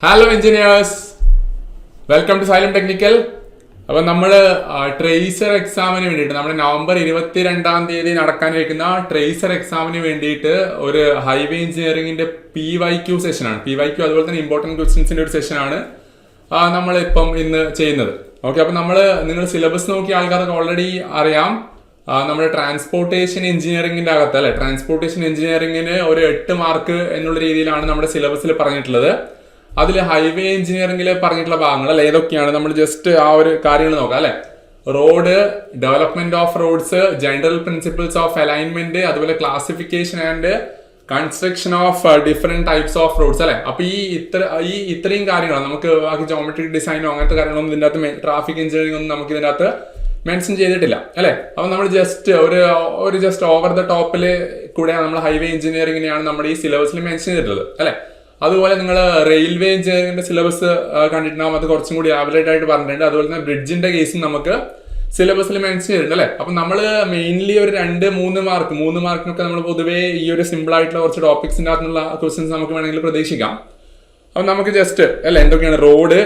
Hello engineers, welcome to Xylem technical. അപ്പം നമ്മൾ tracer എക്സാമിന് വേണ്ടിയിട്ട് നമ്മുടെ നവംബർ 22 നടക്കാനിരിക്കുന്ന ട്രേസർ എക്സാമിന് വേണ്ടിയിട്ട് ഒരു ഹൈവേ എഞ്ചിനീയറിംഗിന്റെ PYQ സെഷനാണ്. PYQ അതുപോലെ തന്നെ ഇമ്പോർട്ടൻറ്റ് ക്വസ്റ്റ്യൻസിന്റെ ഒരു സെഷനാണ് നമ്മളിപ്പം ഇന്ന് ചെയ്യുന്നത്. ഓക്കെ, അപ്പം നിങ്ങൾ സിലബസ് നോക്കിയ ആൾക്കാർക്ക് ഓൾറെഡി അറിയാം. നമ്മുടെ ട്രാൻസ്പോർട്ടേഷൻ എഞ്ചിനീയറിംഗിന്റെ അകത്ത് അല്ലെ, ട്രാൻസ്പോർട്ടേഷൻ എഞ്ചിനീയറിംഗിന് ഒരു 8 മാർക്ക് എന്നുള്ള രീതിയിലാണ് നമ്മുടെ സിലബസിൽ പറഞ്ഞിട്ടുള്ളത്. അതിൽ ഹൈവേ എഞ്ചിനീയറിംഗിൽ പറഞ്ഞിട്ടുള്ള ഭാഗങ്ങൾ അല്ലെ ഏതൊക്കെയാണ്, നമ്മൾ ജസ്റ്റ് ആ ഒരു കാര്യങ്ങൾ നോക്കാം അല്ലെ. Road, development of roads, general principles of alignment, അതുപോലെ classification and construction of different types of roads അല്ലെ. അപ്പൊ ഇത്രയും കാര്യങ്ങൾ നമുക്ക് ബാക്കി ജോമെട്രിക് ഡിസൈനോ അങ്ങനത്തെ കാര്യങ്ങളൊന്നും ഇതിന്റെ അകത്ത്, ട്രാഫിക് എഞ്ചിനീയറിംഗ് ഒന്നും നമുക്ക് ഇതിന്റെ അകത്ത് മെൻഷൻ ചെയ്തിട്ടില്ല അല്ലെ. അപ്പൊ നമ്മൾ ജസ്റ്റ് ഒരു ജസ്റ്റ് ഓവർ ദ ടോപ്പില് കൂടെ നമ്മൾ ഹൈവേ എഞ്ചിനീയറിംഗിനെയാണ് നമ്മുടെ ഈ സിലബസിൽ മെൻഷൻ ചെയ്തിട്ടുള്ളത് അല്ലെ. അതുപോലെ നിങ്ങൾ റെയിൽവേ എഞ്ചിനീയറിംഗിന്റെ സിലബസ് കണ്ടിട്ടുണ്ടാവും, അത് കുറച്ചും കൂടി ആവറേജ് ആയിട്ട് പറഞ്ഞിട്ടുണ്ട്. അതുപോലെ തന്നെ ബ്രിഡ്ജിന്റെ കേസും നമുക്ക് സിലബസിൽ മെൻഷൻ ചെയ്തിട്ടുണ്ട് അല്ലെ. അപ്പൊ നമ്മൾ മെയിൻലി ഒരു 2-3 മാർക്കിനൊക്കെ നമ്മൾ പൊതുവേ ഈ ഒരു സിമ്പിൾ ആയിട്ടുള്ള കുറച്ച് ടോപ്പിക്സിന്റെ അകത്തുള്ള ക്വസ്റ്റ്യൻസ് നമുക്ക് വേണമെങ്കിൽ പ്രതീക്ഷിക്കാം. അപ്പൊ നമുക്ക് ജസ്റ്റ് അല്ലെ എന്തൊക്കെയാണ് റോഡ്,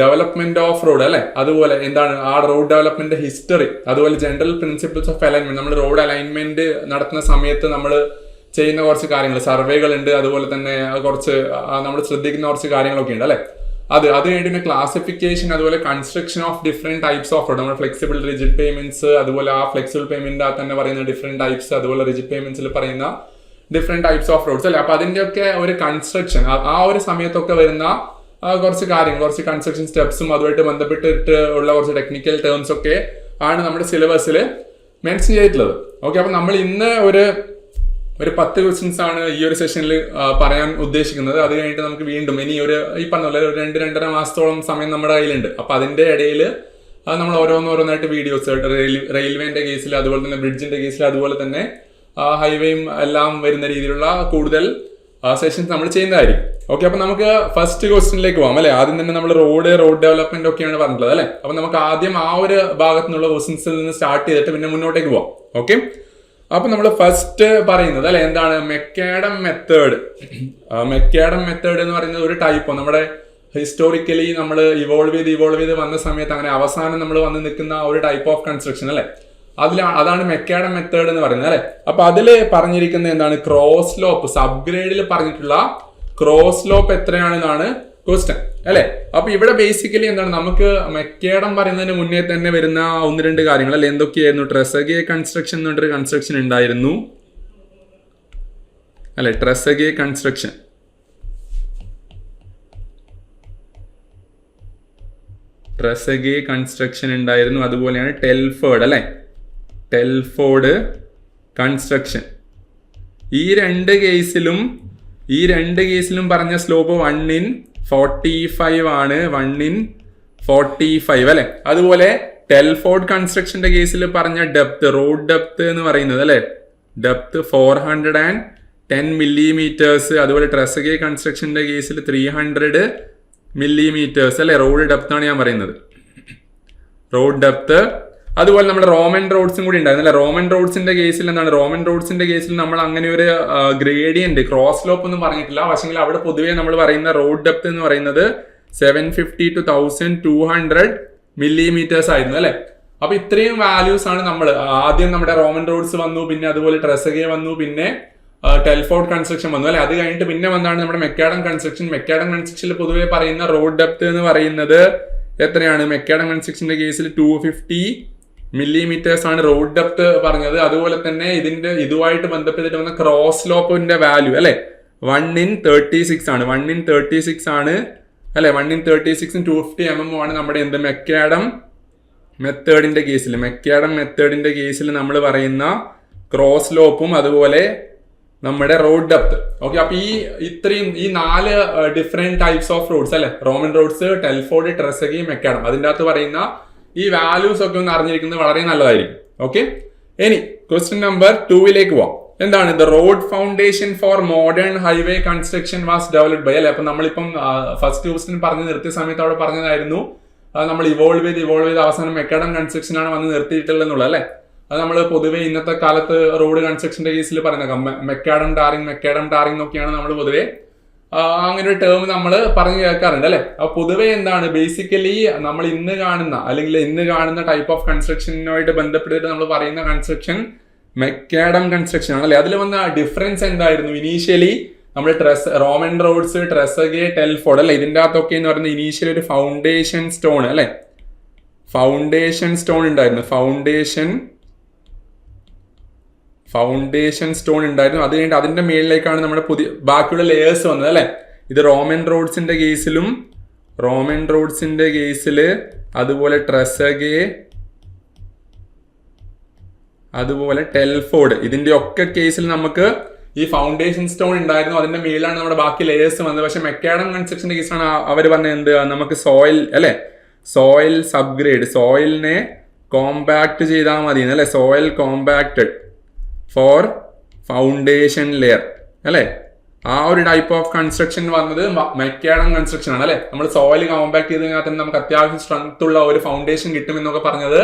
ഡെവലപ്മെന്റ് ഓഫ് റോഡ് അല്ലെ, അതുപോലെ എന്താണ് ആ റോഡ് ഡെവലപ്മെന്റ് ഹിസ്റ്ററി, അതുപോലെ ജനറൽ പ്രിൻസിപ്പിൾസ് ഓഫ് അലൈൻമെന്റ്, നമ്മൾ റോഡ് അലൈൻമെന്റ് നടത്തുന്ന സമയത്ത് നമ്മൾ ചെയ്യുന്ന കുറച്ച് കാര്യങ്ങൾ, സർവേകൾ ഉണ്ട്, അതുപോലെ തന്നെ കുറച്ച് നമ്മൾ ശ്രദ്ധിക്കുന്ന കുറച്ച് കാര്യങ്ങളൊക്കെ ഉണ്ട് അല്ലെ. അത് കഴിഞ്ഞിട്ട് ക്ലാസിഫിക്കേഷൻ, അതുപോലെ construction of different types off road, നമ്മൾ ഫ്ലെക്സിബിൾ റിജിഡ് പേയ്മെന്റ്സ്, അതുപോലെ ആ ഫ്ലെക്സിബിൾ പേയ്മെന്റ് തന്നെ പറയുന്ന ഡിഫറെന്റ് ടൈപ്സ്, അതുപോലെ റിജിഡ് പേയ്മെന്റ്സിൽ പറയുന്ന ഡിഫറെന്റ് ടൈപ്സ് ഓഫ് റോഡ്സ് അല്ലെ. അപ്പൊ അതിന്റെയൊക്കെ ഒരു കൺസ്ട്രക്ഷൻ ആ ഒരു സമയത്തൊക്കെ വരുന്ന കുറച്ച് കാര്യങ്ങൾ, കുറച്ച് കൺസ്ട്രക്ഷൻ സ്റ്റെപ്സും അതുമായിട്ട് ബന്ധപ്പെട്ടിട്ട് ഉള്ള കുറച്ച് ടെക്നിക്കൽ ടേംസ് ഒക്കെ ആണ് നമ്മുടെ സിലബസിൽ മെൻഷൻ ചെയ്തിട്ടുള്ളത്. ഓക്കെ, അപ്പൊ നമ്മൾ ഇന്ന് ഒരു 10 ക്വസ്റ്റ്യൻസ് ആണ് ഈ ഒരു സെഷനിൽ പറയാൻ ഉദ്ദേശിക്കുന്നത്. അത് കഴിഞ്ഞിട്ട് നമുക്ക് വീണ്ടും ഇനി ഈ പറഞ്ഞ പോലെ 2-2.5 മാസത്തോളം സമയം നമ്മുടെ കയ്യിലുണ്ട്. അപ്പൊ അതിന്റെ ഇടയിൽ നമ്മൾ ഓരോന്നായിട്ട് വീഡിയോസ്, റെയിൽവേന്റെ കേസിൽ, അതുപോലെ തന്നെ ബ്രിഡ്ജിന്റെ കേസിൽ, അതുപോലെ തന്നെ ഹൈവേയും എല്ലാം വരുന്ന രീതിയിലുള്ള കൂടുതൽ സെഷൻസ് നമ്മൾ ചെയ്യുന്നതായിരിക്കും. ഓക്കെ, അപ്പൊ നമുക്ക് ഫസ്റ്റ് ക്വസ്റ്റ്യനിലേക്ക് പോകാം അല്ലെ. ആദ്യം തന്നെ നമ്മൾ റോഡ് ഡെവലപ്മെന്റ് ഒക്കെയാണ് പറഞ്ഞിട്ടുള്ളത് അല്ലെ. അപ്പൊ നമുക്ക് ആദ്യം ആ ഒരു ഭാഗത്തു നിന്നുള്ള ക്വസ്റ്റ്യൻസിൽ നിന്ന് സ്റ്റാർട്ട് ചെയ്തിട്ട് പിന്നെ മുന്നോട്ടേക്ക് പോവാം. ഓക്കെ, അപ്പൊ നമ്മൾ ഫസ്റ്റ് പറയുന്നത് അല്ലെ എന്താണ്, മെക്കാഡം മെത്തേഡ്. മെക്കാഡം മെത്തേഡ് എന്ന് പറയുന്നത് ഒരു ടൈപ്പ്, നമ്മുടെ ഹിസ്റ്റോറിക്കലി നമ്മൾ ഇവോൾവ് ചെയ്ത് വന്ന സമയത്ത് അങ്ങനെ അവസാനം നമ്മൾ വന്ന് നിൽക്കുന്ന ഒരു ടൈപ്പ് ഓഫ് കൺസ്ട്രക്ഷൻ അല്ലെ. അതാണ് മെക്കാഡം മെത്തേഡ് എന്ന് പറയുന്നത് അല്ലെ. അപ്പൊ അതില് പറഞ്ഞിരിക്കുന്നത് എന്താണ്, ക്രോസ് സ്ലോപ്പ്, സബ്ഗ്രേഡിൽ പറഞ്ഞിട്ടുള്ള ക്രോസ് സ്ലോപ്പ് എത്രയാണെന്നാണ് ക്വസ്റ്റ്യൻ അല്ലെ. അപ്പൊ ഇവിടെ ബേസിക്കലി എന്താണ്, നമുക്ക് മെക്കാഡം പറയുന്നതിന് മുന്നേ തന്നെ വരുന്ന 1-2 കാര്യങ്ങൾ അല്ലെ. എന്തൊക്കെയായിരുന്നു, ട്രെസഗേ കൺസ്ട്രക്ഷൻ എന്ന് പറഞ്ഞൊരു കൺസ്ട്രക്ഷൻ ഉണ്ടായിരുന്നു അല്ലെ. ട്രെസഗേ കൺസ്ട്രക്ഷൻ ഉണ്ടായിരുന്നു. അതുപോലെയാണ് ടെൽഫോർഡ് അല്ലെ, ടെൽഫോർഡ് കൺസ്ട്രക്ഷൻ. ഈ രണ്ട് കേസിലും പറഞ്ഞ സ്ലോപ്പ് 1/45 ആണ്. 1/45 അല്ലെ. അതുപോലെ ടെൽഫോർഡ് കൺസ്ട്രക്ഷന്റെ കേസിൽ പറഞ്ഞ ഡെപ്ത്, റോഡ് ഡെപ്ത് എന്ന് പറയുന്നത് അല്ലെ, ഡെപ്ത് 410 മില്ലിമീറ്റേഴ്സ്. അതുപോലെ ട്രെസഗേ കൺസ്ട്രക്ഷന്റെ കേസിൽ 300 മില്ലിമീറ്റേഴ്സ് അല്ലെ, റോഡ് ഡെപ്ത് ആണ് ഞാൻ പറയുന്നത്, റോഡ് ഡെപ്ത്. അതുപോലെ നമ്മുടെ റോമൻ റോഡ്സും കൂടി ഉണ്ടായിരുന്നു അല്ലെ. റോമൻ റോഡ്സിന്റെ കേസിൽ നമ്മൾ അങ്ങനെ ഒരു ഗ്രേഡിയന്റ്, ക്രോസ് സ്ലോപ്പ് ഒന്നും പറഞ്ഞിട്ടില്ല. പക്ഷെങ്കിൽ അവിടെ പൊതുവേ നമ്മൾ പറയുന്ന റോഡ് ഡെപ്ത് എന്ന് പറയുന്നത് 750 to 1200 മില്ലിമീറ്റേഴ്സ് ആയിരുന്നു അല്ലെ. അപ്പൊ ഇത്രയും വാല്യൂസ് ആണ് നമ്മൾ ആദ്യം നമ്മുടെ റോമൻ റോഡ്സ് വന്നു, പിന്നെ അതുപോലെ ട്രെസഗേ വന്നു, പിന്നെ ടെൽഫോർഡ് കൺസ്ട്രക്ഷൻ വന്നു അല്ലെ. അത് കഴിഞ്ഞിട്ട് പിന്നെ വന്നാണ് നമ്മുടെ മെക്കാഡം കൺസ്ട്രക്ഷനിൽ പൊതുവേ പറയുന്ന റോഡ് ഡെപ്ത് എന്ന് പറയുന്നത് എത്രയാണ്, മെക്കാഡം കൺസ്ട്രക്ഷന്റെ കേസിൽ 250 മില്ലിമീറ്റേഴ്സ് ആണ് റോഡ് ഡെപ്ത് പറഞ്ഞത്. അതുപോലെ തന്നെ ഇതുമായിട്ട് ബന്ധപ്പെട്ടിട്ട് വന്ന ക്രോസ് സ്ലോപ്പിന്റെ വാല്യൂ അല്ലെ 1/36 ആണ്. 1/36 ആണ് അല്ലെ. 1/36 250 mm ആണ് നമ്മുടെ മെക്കാഡം മെത്തേഡിന്റെ കേസിൽ നമ്മൾ പറയുന്ന ക്രോസ് സ്ലോപ്പും അതുപോലെ നമ്മുടെ റോഡ് ഡെപ്ത്. ഓക്കെ, അപ്പൊ ഈ 4 ഡിഫറെന്റ് ടൈപ്സ് ഓഫ് റോഡ്സ് അല്ലെ, റോമൻ റോഡ്സ്, ടെൽഫോർഡ്, ട്രെസഗേ, മെക്കാഡം, അതിൻ്റെ അകത്ത് പറയുന്ന ഈ വാല്യൂസ് ഒക്കെ ഒന്ന് അറിഞ്ഞിരിക്കുന്നത് വളരെ നല്ലതായിരിക്കും. ഓക്കെ, ഇനി ക്വസ്റ്റ്യൻ നമ്പർ 2 പോവാം. എന്താണ്, the road foundation for modern highway construction was developed by അല്ലെ. അപ്പൊ നമ്മളിപ്പം ഫസ്റ്റ് ക്വസ്റ്റ്യൻ പറഞ്ഞു നിർത്തിയ സമയത്ത് അവിടെ പറഞ്ഞതായിരുന്നു നമ്മൾ ഇവോൾവ് ചെയ്ത് അവസാനം മെക്കാഡം കൺസ്ട്രക്ഷൻ ആണ് വന്ന് നിർത്തിയിട്ടുള്ളത് എന്നുള്ളത് അല്ലെ. അത് നമ്മൾ പൊതുവെ ഇന്നത്തെ കാലത്ത് റോഡ് കൺസ്ട്രക്ഷന്റെ കേസിൽ പറയുന്നത് മെക്കാഡം ടാറിംഗ് എന്നൊക്കെയാണ് നമ്മൾ പൊതുവെ അങ്ങനെ ഒരു ടേം നമ്മൾ പറഞ്ഞു കേൾക്കാറുണ്ട് അല്ലെ. അപ്പൊ പൊതുവെ എന്താണ് ബേസിക്കലി നമ്മൾ ഇന്ന് കാണുന്ന ടൈപ്പ് ഓഫ് കൺസ്ട്രക്ഷനുമായിട്ട് ബന്ധപ്പെട്ടിട്ട് നമ്മൾ പറയുന്ന കൺസ്ട്രക്ഷൻ മെക്കാഡം കൺസ്ട്രക്ഷൻ ആണ് അല്ലെ. അതിൽ വന്ന ഡിഫറൻസ് എന്തായിരുന്നു? ഇനീഷ്യലി നമ്മൾ റോമൻ റോഡ്സ്, ട്രെസഗെ, ടെൽഫോർഡ് അല്ലെ, ഇതിൻ്റെ അകത്തൊക്കെ എന്ന് പറയുന്നത് ഇനീഷ്യലി ഒരു ഫൗണ്ടേഷൻ സ്റ്റോൺ അല്ലെ, ഫൗണ്ടേഷൻ സ്റ്റോൺ ഉണ്ടായിരുന്നു, ഫൗണ്ടേഷൻ സ്റ്റോൺ ഉണ്ടായിരുന്നു. അത് കഴിഞ്ഞിട്ട് അതിന്റെ മേളിലേക്കാണ് നമ്മുടെ ബാക്കിയുള്ള ലേയേഴ്സ് വന്നത് അല്ലെ. ഇത് റോമൻ റോഡ്സിന്റെ കേസിൽ അതുപോലെ ട്രെസഗെ, അതുപോലെ ടെൽഫോർഡ്, ഇതിന്റെ ഒക്കെ കേസിൽ നമുക്ക് ഈ ഫൗണ്ടേഷൻ സ്റ്റോൺ ഉണ്ടായിരുന്നു. അതിന്റെ മേളിലാണ് നമ്മുടെ ബാക്കി ലേയേഴ്സ് വന്നത്. പക്ഷെ മെക്കാഡം കൺസ്ട്രക്ഷന്റെ കേസാണ് അവർ പറഞ്ഞത് എന്ത്, നമുക്ക് സോയിൽ സബ്ഗ്രേഡ്, സോയിലിനെ കോമ്പാക്ട് ചെയ്താൽ മതി അല്ലെ, soil compacted four foundation layer അല്ലെ. ആ ഒരു ടൈപ്പ് ഓഫ് കൺസ്ട്രക്ഷൻ വന്നത് മെക്കാഡം കൺസ്ട്രക്ഷൻ ആണ് അല്ലെ. നമ്മൾ സോയിൽ കോമ്പാക്ട് ചെയ്ത് കഴിഞ്ഞാൽ തന്നെ നമുക്ക് അത്യാവശ്യം സ്ട്രെങ്ത് ഉള്ള ഒരു ഫൗണ്ടേഷൻ കിട്ടും എന്നൊക്കെ പറഞ്ഞത്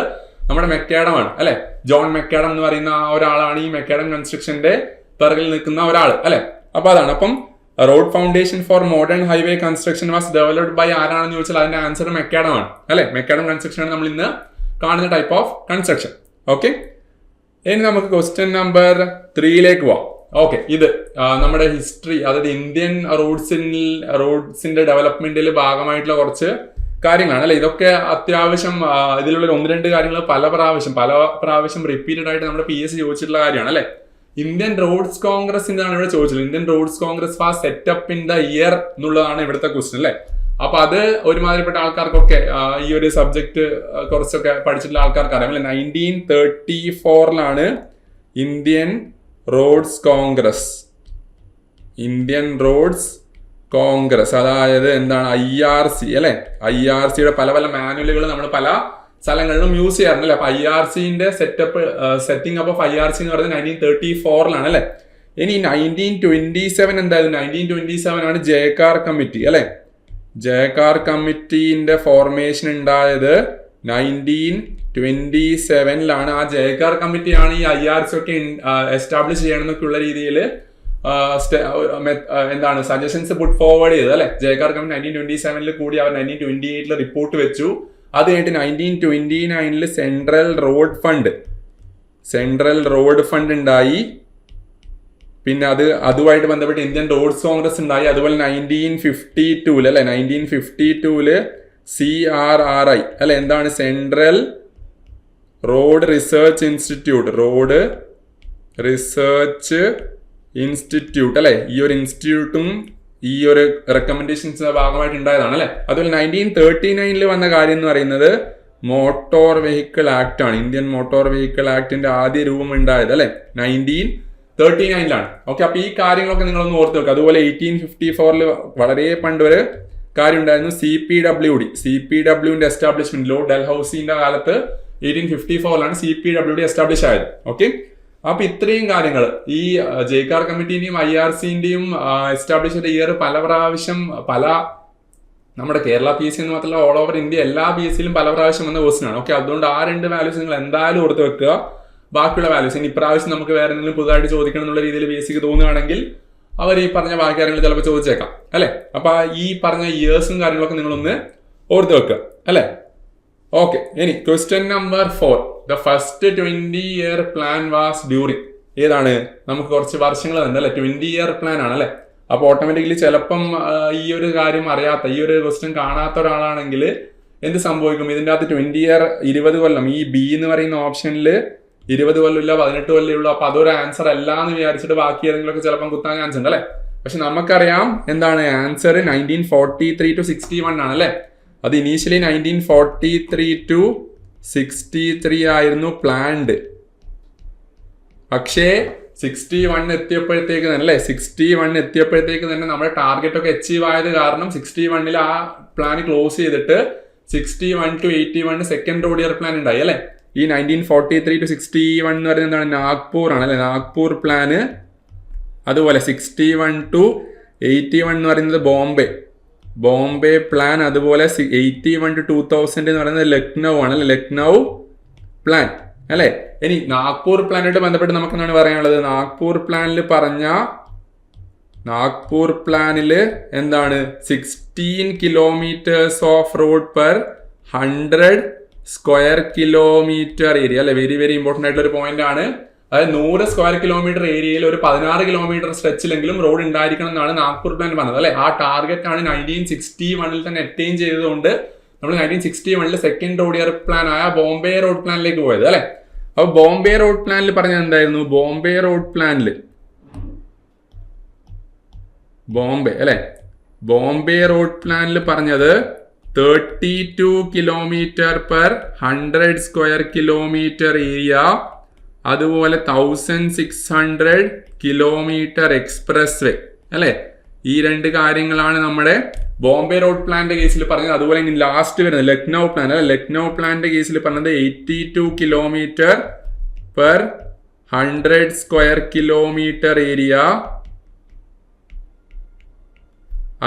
നമ്മുടെ മെക്കാഡം ആണ് അല്ലെ. ജോൺ മെക്കാഡം എന്ന് പറയുന്ന ആ ഒരാളാണ് ഈ മെക്കാഡം കൺസ്ട്രക്ഷന്റെ പിറകിൽ നിൽക്കുന്ന ഒരാൾ അല്ലെ. അപ്പൊ അതാണ്. അപ്പം road foundation for modern highway construction was developed by ആരാണെന്ന് ചോദിച്ചാൽ അതിന്റെ ആൻസർ മെക്കാഡം ആണ് അല്ലെ. മെക്കാഡം കൺസ്ട്രക്ഷൻ ആണ് നമ്മൾ ഇന്ന് കാണുന്ന ടൈപ്പ് ഓഫ് കൺസ്ട്രക്ഷൻ. ഓക്കെ, ഇനി നമുക്ക് ക്വസ്റ്റ്യൻ നമ്പർ 3 പോവാം. ഓക്കെ, ഇത് നമ്മുടെ ഹിസ്റ്ററി, അതായത് ഇന്ത്യൻ റോഡ്സിന്റെ ഡെവലപ്മെന്റിൽ ഭാഗമായിട്ടുള്ള കുറച്ച് കാര്യങ്ങളാണ് അല്ലെ. ഇതൊക്കെ അത്യാവശ്യം ഇതിലുള്ള 1-2 കാര്യങ്ങൾ പല പ്രാവശ്യം റിപ്പീറ്റഡ് ആയിട്ട് നമ്മുടെ PSC ചോദിച്ചിട്ടുള്ള കാര്യമാണ് അല്ലെ. ഇന്ത്യൻ റോഡ്സ് കോൺഗ്രസ് എന്നാണ് ഇവിടെ ചോദിച്ചത്. Indian Roads Congress was set up in the year എന്നുള്ളതാണ് ഇവിടുത്തെ ക്വസ്റ്റ്യൻ അല്ലെ. അപ്പൊ അത് ഒരുമാതിരിപ്പെട്ട ആൾക്കാർക്കൊക്കെ ഈ ഒരു സബ്ജക്ട് കുറച്ചൊക്കെ പഠിച്ചിട്ടുള്ള ആൾക്കാർക്ക് അറിയാം അല്ലെ. 1934 ഇന്ത്യൻ റോഡ്സ് കോൺഗ്രസ്, അതായത് എന്താണ് IRC അല്ലെ. IRCയുടെ പല മാനുവലുകൾ നമ്മൾ പല സ്ഥലങ്ങളിലും യൂസ് ചെയ്യാറുണ്ട് അല്ലെ. അപ്പൊ IRCന്റെ സെറ്റിംഗ് അപ്പ് ഓഫ് IRC എന്ന് പറയുന്നത് 1934 അല്ലെ. ഇനി 1927 എന്തായിരുന്നു? 1927 ജയക്കാർ കമ്മിറ്റി അല്ലെ. ജയക്കാർ കമ്മിറ്റിന്റെ ഫോർമേഷൻ ഉണ്ടായത് 1927 ആ ജയക്കാർ കമ്മിറ്റിയാണ് ഈ IRC ഒക്കെ എസ്റ്റാബ്ലിഷ് ചെയ്യണമെന്നൊക്കെയുള്ള രീതിയിൽ എന്താണ് സജഷൻസ് പുട്ട് ഫോർവേഡ് ചെയ്തത് അല്ലെ. ജയക്കാർ കമ്മിറ്റി 1927 കൂടി അവർ 1928 റിപ്പോർട്ട് വെച്ചു. അത് കഴിഞ്ഞിട്ട് 1929 സെൻട്രൽ റോഡ് ഫണ്ട് ഉണ്ടായി. പിന്നെ അതുമായിട്ട് ബന്ധപ്പെട്ട് ഇന്ത്യൻ റോഡ്സ് കോൺഗ്രസ് ഉണ്ടായി. അതുപോലെ 1952 CRRI അല്ലെ, എന്താണ് സെൻട്രൽ റോഡ് റിസർച്ച് ഇൻസ്റ്റിറ്റ്യൂട്ട് അല്ലെ. ഈ ഒരു ഇൻസ്റ്റിറ്റ്യൂട്ടും ഈ ഒരു റെക്കമെൻഡേഷൻസിന്റെ ഭാഗമായിട്ട് ഉണ്ടായതാണ് അല്ലെ. അതുപോലെ 1939 വന്ന കാര്യം എന്ന് പറയുന്നത് മോട്ടോർ വെഹിക്കിൾ ആക്ട് ആണ്. ഇന്ത്യൻ മോട്ടോർ വെഹിക്കിൾ ആക്ടിന്റെ ആദ്യ രൂപം ഉണ്ടായത് അല്ലെ 1939 ഓക്കെ, അപ്പൊ ഈ കാര്യങ്ങളൊക്കെ നിങ്ങളൊന്ന് ഓർത്ത് വെക്കുക. അതുപോലെ 1854 വളരെ പണ്ട് ഒരു കാര്യം ഉണ്ടായിരുന്നു, CPWD എസ്റ്റാബ്ലിഷ്മെന്റ്, ലോർഡ് ഡൽഹൌസിന്റെ കാലത്ത് 1854 CPWD എസ്റ്റാബ്ലിഷ് ആയത്. ഓക്കെ, അപ്പൊ ഇത്രയും കാര്യങ്ങൾ ഈ ജയ്ക്കാർ കമ്മിറ്റിന്റെയും IRCന്റെയും എസ്റ്റാബ്ലിഷ് ചെയ്ത ഇയർ നമ്മുടെ കേരള PSC എന്ന് മാത്രമല്ല ഓൾ ഓവർ ഇന്ത്യ എല്ലാ PSCയിലും പല പ്രാവശ്യം വന്ന ക്വസ്റ്റ്യൻ ആണ്. ഓക്കെ, അതുകൊണ്ട് ആ 2 വാല്യൂസ് നിങ്ങൾ എന്തായാലും ഓർത്ത് വെക്കുക. ബാക്കിയുള്ള വാല്യൂസ് ഇനി ഇപ്രാവശ്യം നമുക്ക് വേറെ എന്തെങ്കിലും പുതുതായിട്ട് ചോദിക്കണം എന്നുള്ള രീതിയിൽ PSCക്ക് തോന്നുകയാണെങ്കിൽ അവർ ഈ പറഞ്ഞ ബാക്കി കാര്യങ്ങൾ ചിലപ്പോൾ ചോദിച്ചേക്കാം അല്ലെ. അപ്പൊ ഈ പറഞ്ഞ ഇയേഴ്സും കാര്യങ്ങളൊക്കെ നിങ്ങളൊന്ന് ഓർത്ത് വെക്കുക അല്ലെ. ഓക്കെ, ഇനി question number 4. The first 20-year plan was during. ഏതാണ്? നമുക്ക് കുറച്ച് വർഷങ്ങൾ തന്നെ അല്ലെ, 20-year പ്ലാൻ ആണ് അല്ലെ. അപ്പൊ ഓട്ടോമാറ്റിക്കലി ചിലപ്പം ഈ ഒരു കാര്യം അറിയാത്ത, ഈ ഒരു ക്വസ്റ്റ്യൻ കാണാത്ത ഒരാളാണെങ്കിൽ എന്ത് സംഭവിക്കും? ഇതിൻ്റെ അകത്ത് 20-year 20 കൊല്ലം, ഈ B എന്ന് പറയുന്ന ഓപ്ഷനിൽ 20 കൊല്ലമില്ല 18 കൊല്ലമേ ഉള്ളൂ. അപ്പൊ അതൊരു ആൻസർ അല്ല എന്ന് വിചാരിച്ചിട്ട് ബാക്കി ഏതെങ്കിലുമൊക്കെ ചിലപ്പം കുത്താൻ ചാൻസ് ഉണ്ട് അല്ലെ. പക്ഷെ നമുക്കറിയാം എന്താണ് ആൻസർ 1943 to 61 ആണ് അല്ലെ. അത് ഇനീഷ്യലി 1943 to 63 ആയിരുന്നു പ്ലാൻഡ്. പക്ഷേ 61 എത്തിയപ്പോഴത്തേക്ക് തന്നെ നമ്മുടെ ടാർഗറ്റ് ഒക്കെ അച്ചീവ് ആയത് കാരണം 61 ആ പ്ലാൻ ക്ലോസ് ചെയ്തിട്ട് 61 to 81 second road year plan ഉണ്ടായി അല്ലെ. ഈ 1943 to 61 എന്ന് പറയുന്നത് എന്താണ്? നാഗ്പൂർ ആണ് അല്ലെ, നാഗ്പൂർ പ്ലാന്. അതുപോലെ 61 to 81 എന്ന് പറയുന്നത് ബോംബെ പ്ലാൻ. അതുപോലെ 81 to 2000 എന്ന് പറയുന്നത് ലക്നൗ ആണ് അല്ലെ, ലക്നൗ പ്ലാൻ അല്ലെ. ഇനി നാഗ്പൂർ പ്ലാനായിട്ട് ബന്ധപ്പെട്ട് നമുക്ക് എന്താണ് പറയാനുള്ളത്? നാഗ്പൂർ പ്ലാനിൽ പറഞ്ഞ നാഗ്പൂർ പ്ലാനിൽ എന്താണ് 16 kilometres off road per 100 square kilometre area അല്ലെ. വെരി വെരി ഇമ്പോർട്ടൻ്റ് ആയിട്ടുള്ള ഒരു പോയിന്റ് ആണ്. അതായത് 100 സ്ക്വയർ കിലോമീറ്റർ ഏരിയയിൽ ഒരു 16 കിലോമീറ്റർ സ്ട്രെച്ചിലെങ്കിലും റോഡ് ഉണ്ടായിരിക്കണം എന്നാണ് നാഗ്പൂർ പ്ലാൻ പറഞ്ഞത് അല്ലെ. ആ ടാർഗറ്റ് ആണ് 1961 തന്നെ അറ്റൈൻ ചെയ്തതുകൊണ്ട് നമ്മൾ 1961 സെക്കൻഡ് റോഡ് ഇയർ പ്ലാൻ ആയ ബോംബെ റോഡ് പ്ലാനിലേക്ക് പോയത് അല്ലെ. അപ്പൊ ബോംബെ റോഡ് പ്ലാനിൽ പറഞ്ഞത് എന്തായിരുന്നു? ബോംബെ റോഡ് പ്ലാനിൽ ബോംബെ റോഡ് പ്ലാനിൽ പറഞ്ഞത് 32 kilometre per 100 square kilometre area, അതുപോലെ 1600 കിലോമീറ്റർ എക്സ്പ്രസ് വേ അല്ലെ. ഈ രണ്ട് കാര്യങ്ങളാണ് നമ്മുടെ ബോംബെ റോഡ് പ്ലാന്റെ കേസിൽ പറഞ്ഞത്. അതുപോലെ ലാസ്റ്റ് വരുന്നത് ലക്നൗ പ്ലാൻ അല്ലെ. ലക്നൗ പ്ലാന്റെ കേസിൽ പറഞ്ഞത് 82 kilometre per 100 square kilometre area,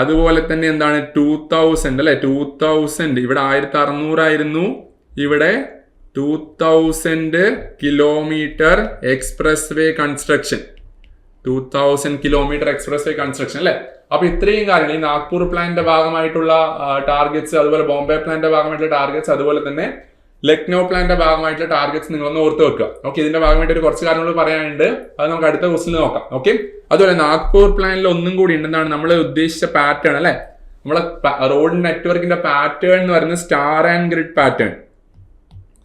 അതുപോലെ തന്നെ എന്താണ് 2000 അല്ലെ. 2000 ഇവിടെ 1600 ആയിരുന്നു, ഇവിടെ 2000 കിലോമീറ്റർ എക്സ്പ്രസ് വേ കൺസ്ട്രക്ഷൻ. 2000 കിലോമീറ്റർ എക്സ്പ്രസ് വേ കൺസ്ട്രക്ഷൻ അല്ലെ. അപ്പൊ ഇത്രയും കാര്യങ്ങൾ ഈ നാഗ്പൂർ പ്ലാനിന്റെ ഭാഗമായിട്ടുള്ള ടാർഗറ്റ്സ്, അതുപോലെ ബോംബെ പ്ലാനിന്റെ ഭാഗമായിട്ടുള്ള ടാർഗറ്റ്സ്, അതുപോലെ തന്നെ ലക്നൗ പ്ലാനിന്റെ ഭാഗമായിട്ടുള്ള ടാർഗറ്റ്സ് നിങ്ങളൊന്ന് ഓർത്ത് വെക്കുക. ഓക്കെ, ഇതിന്റെ ഭാഗമായിട്ട് ഒരു കുറച്ച് കാര്യങ്ങൾ പറയാനുണ്ട്, അത് നമുക്ക് അടുത്ത ക്വസ്റ്റിൽ നോക്കാം. ഓക്കെ, അതുപോലെ നാഗ്പൂർ പ്ലാനിൽ ഒന്നും കൂടി ഉണ്ടെന്നാണ് നമ്മൾ ഉദ്ദേശിച്ച പാറ്റേൺ അല്ലെ. നമ്മളെ റോഡ് നെറ്റ്വർക്കിന്റെ പാറ്റേൺ എന്ന് പറയുന്നത് star and grid pattern.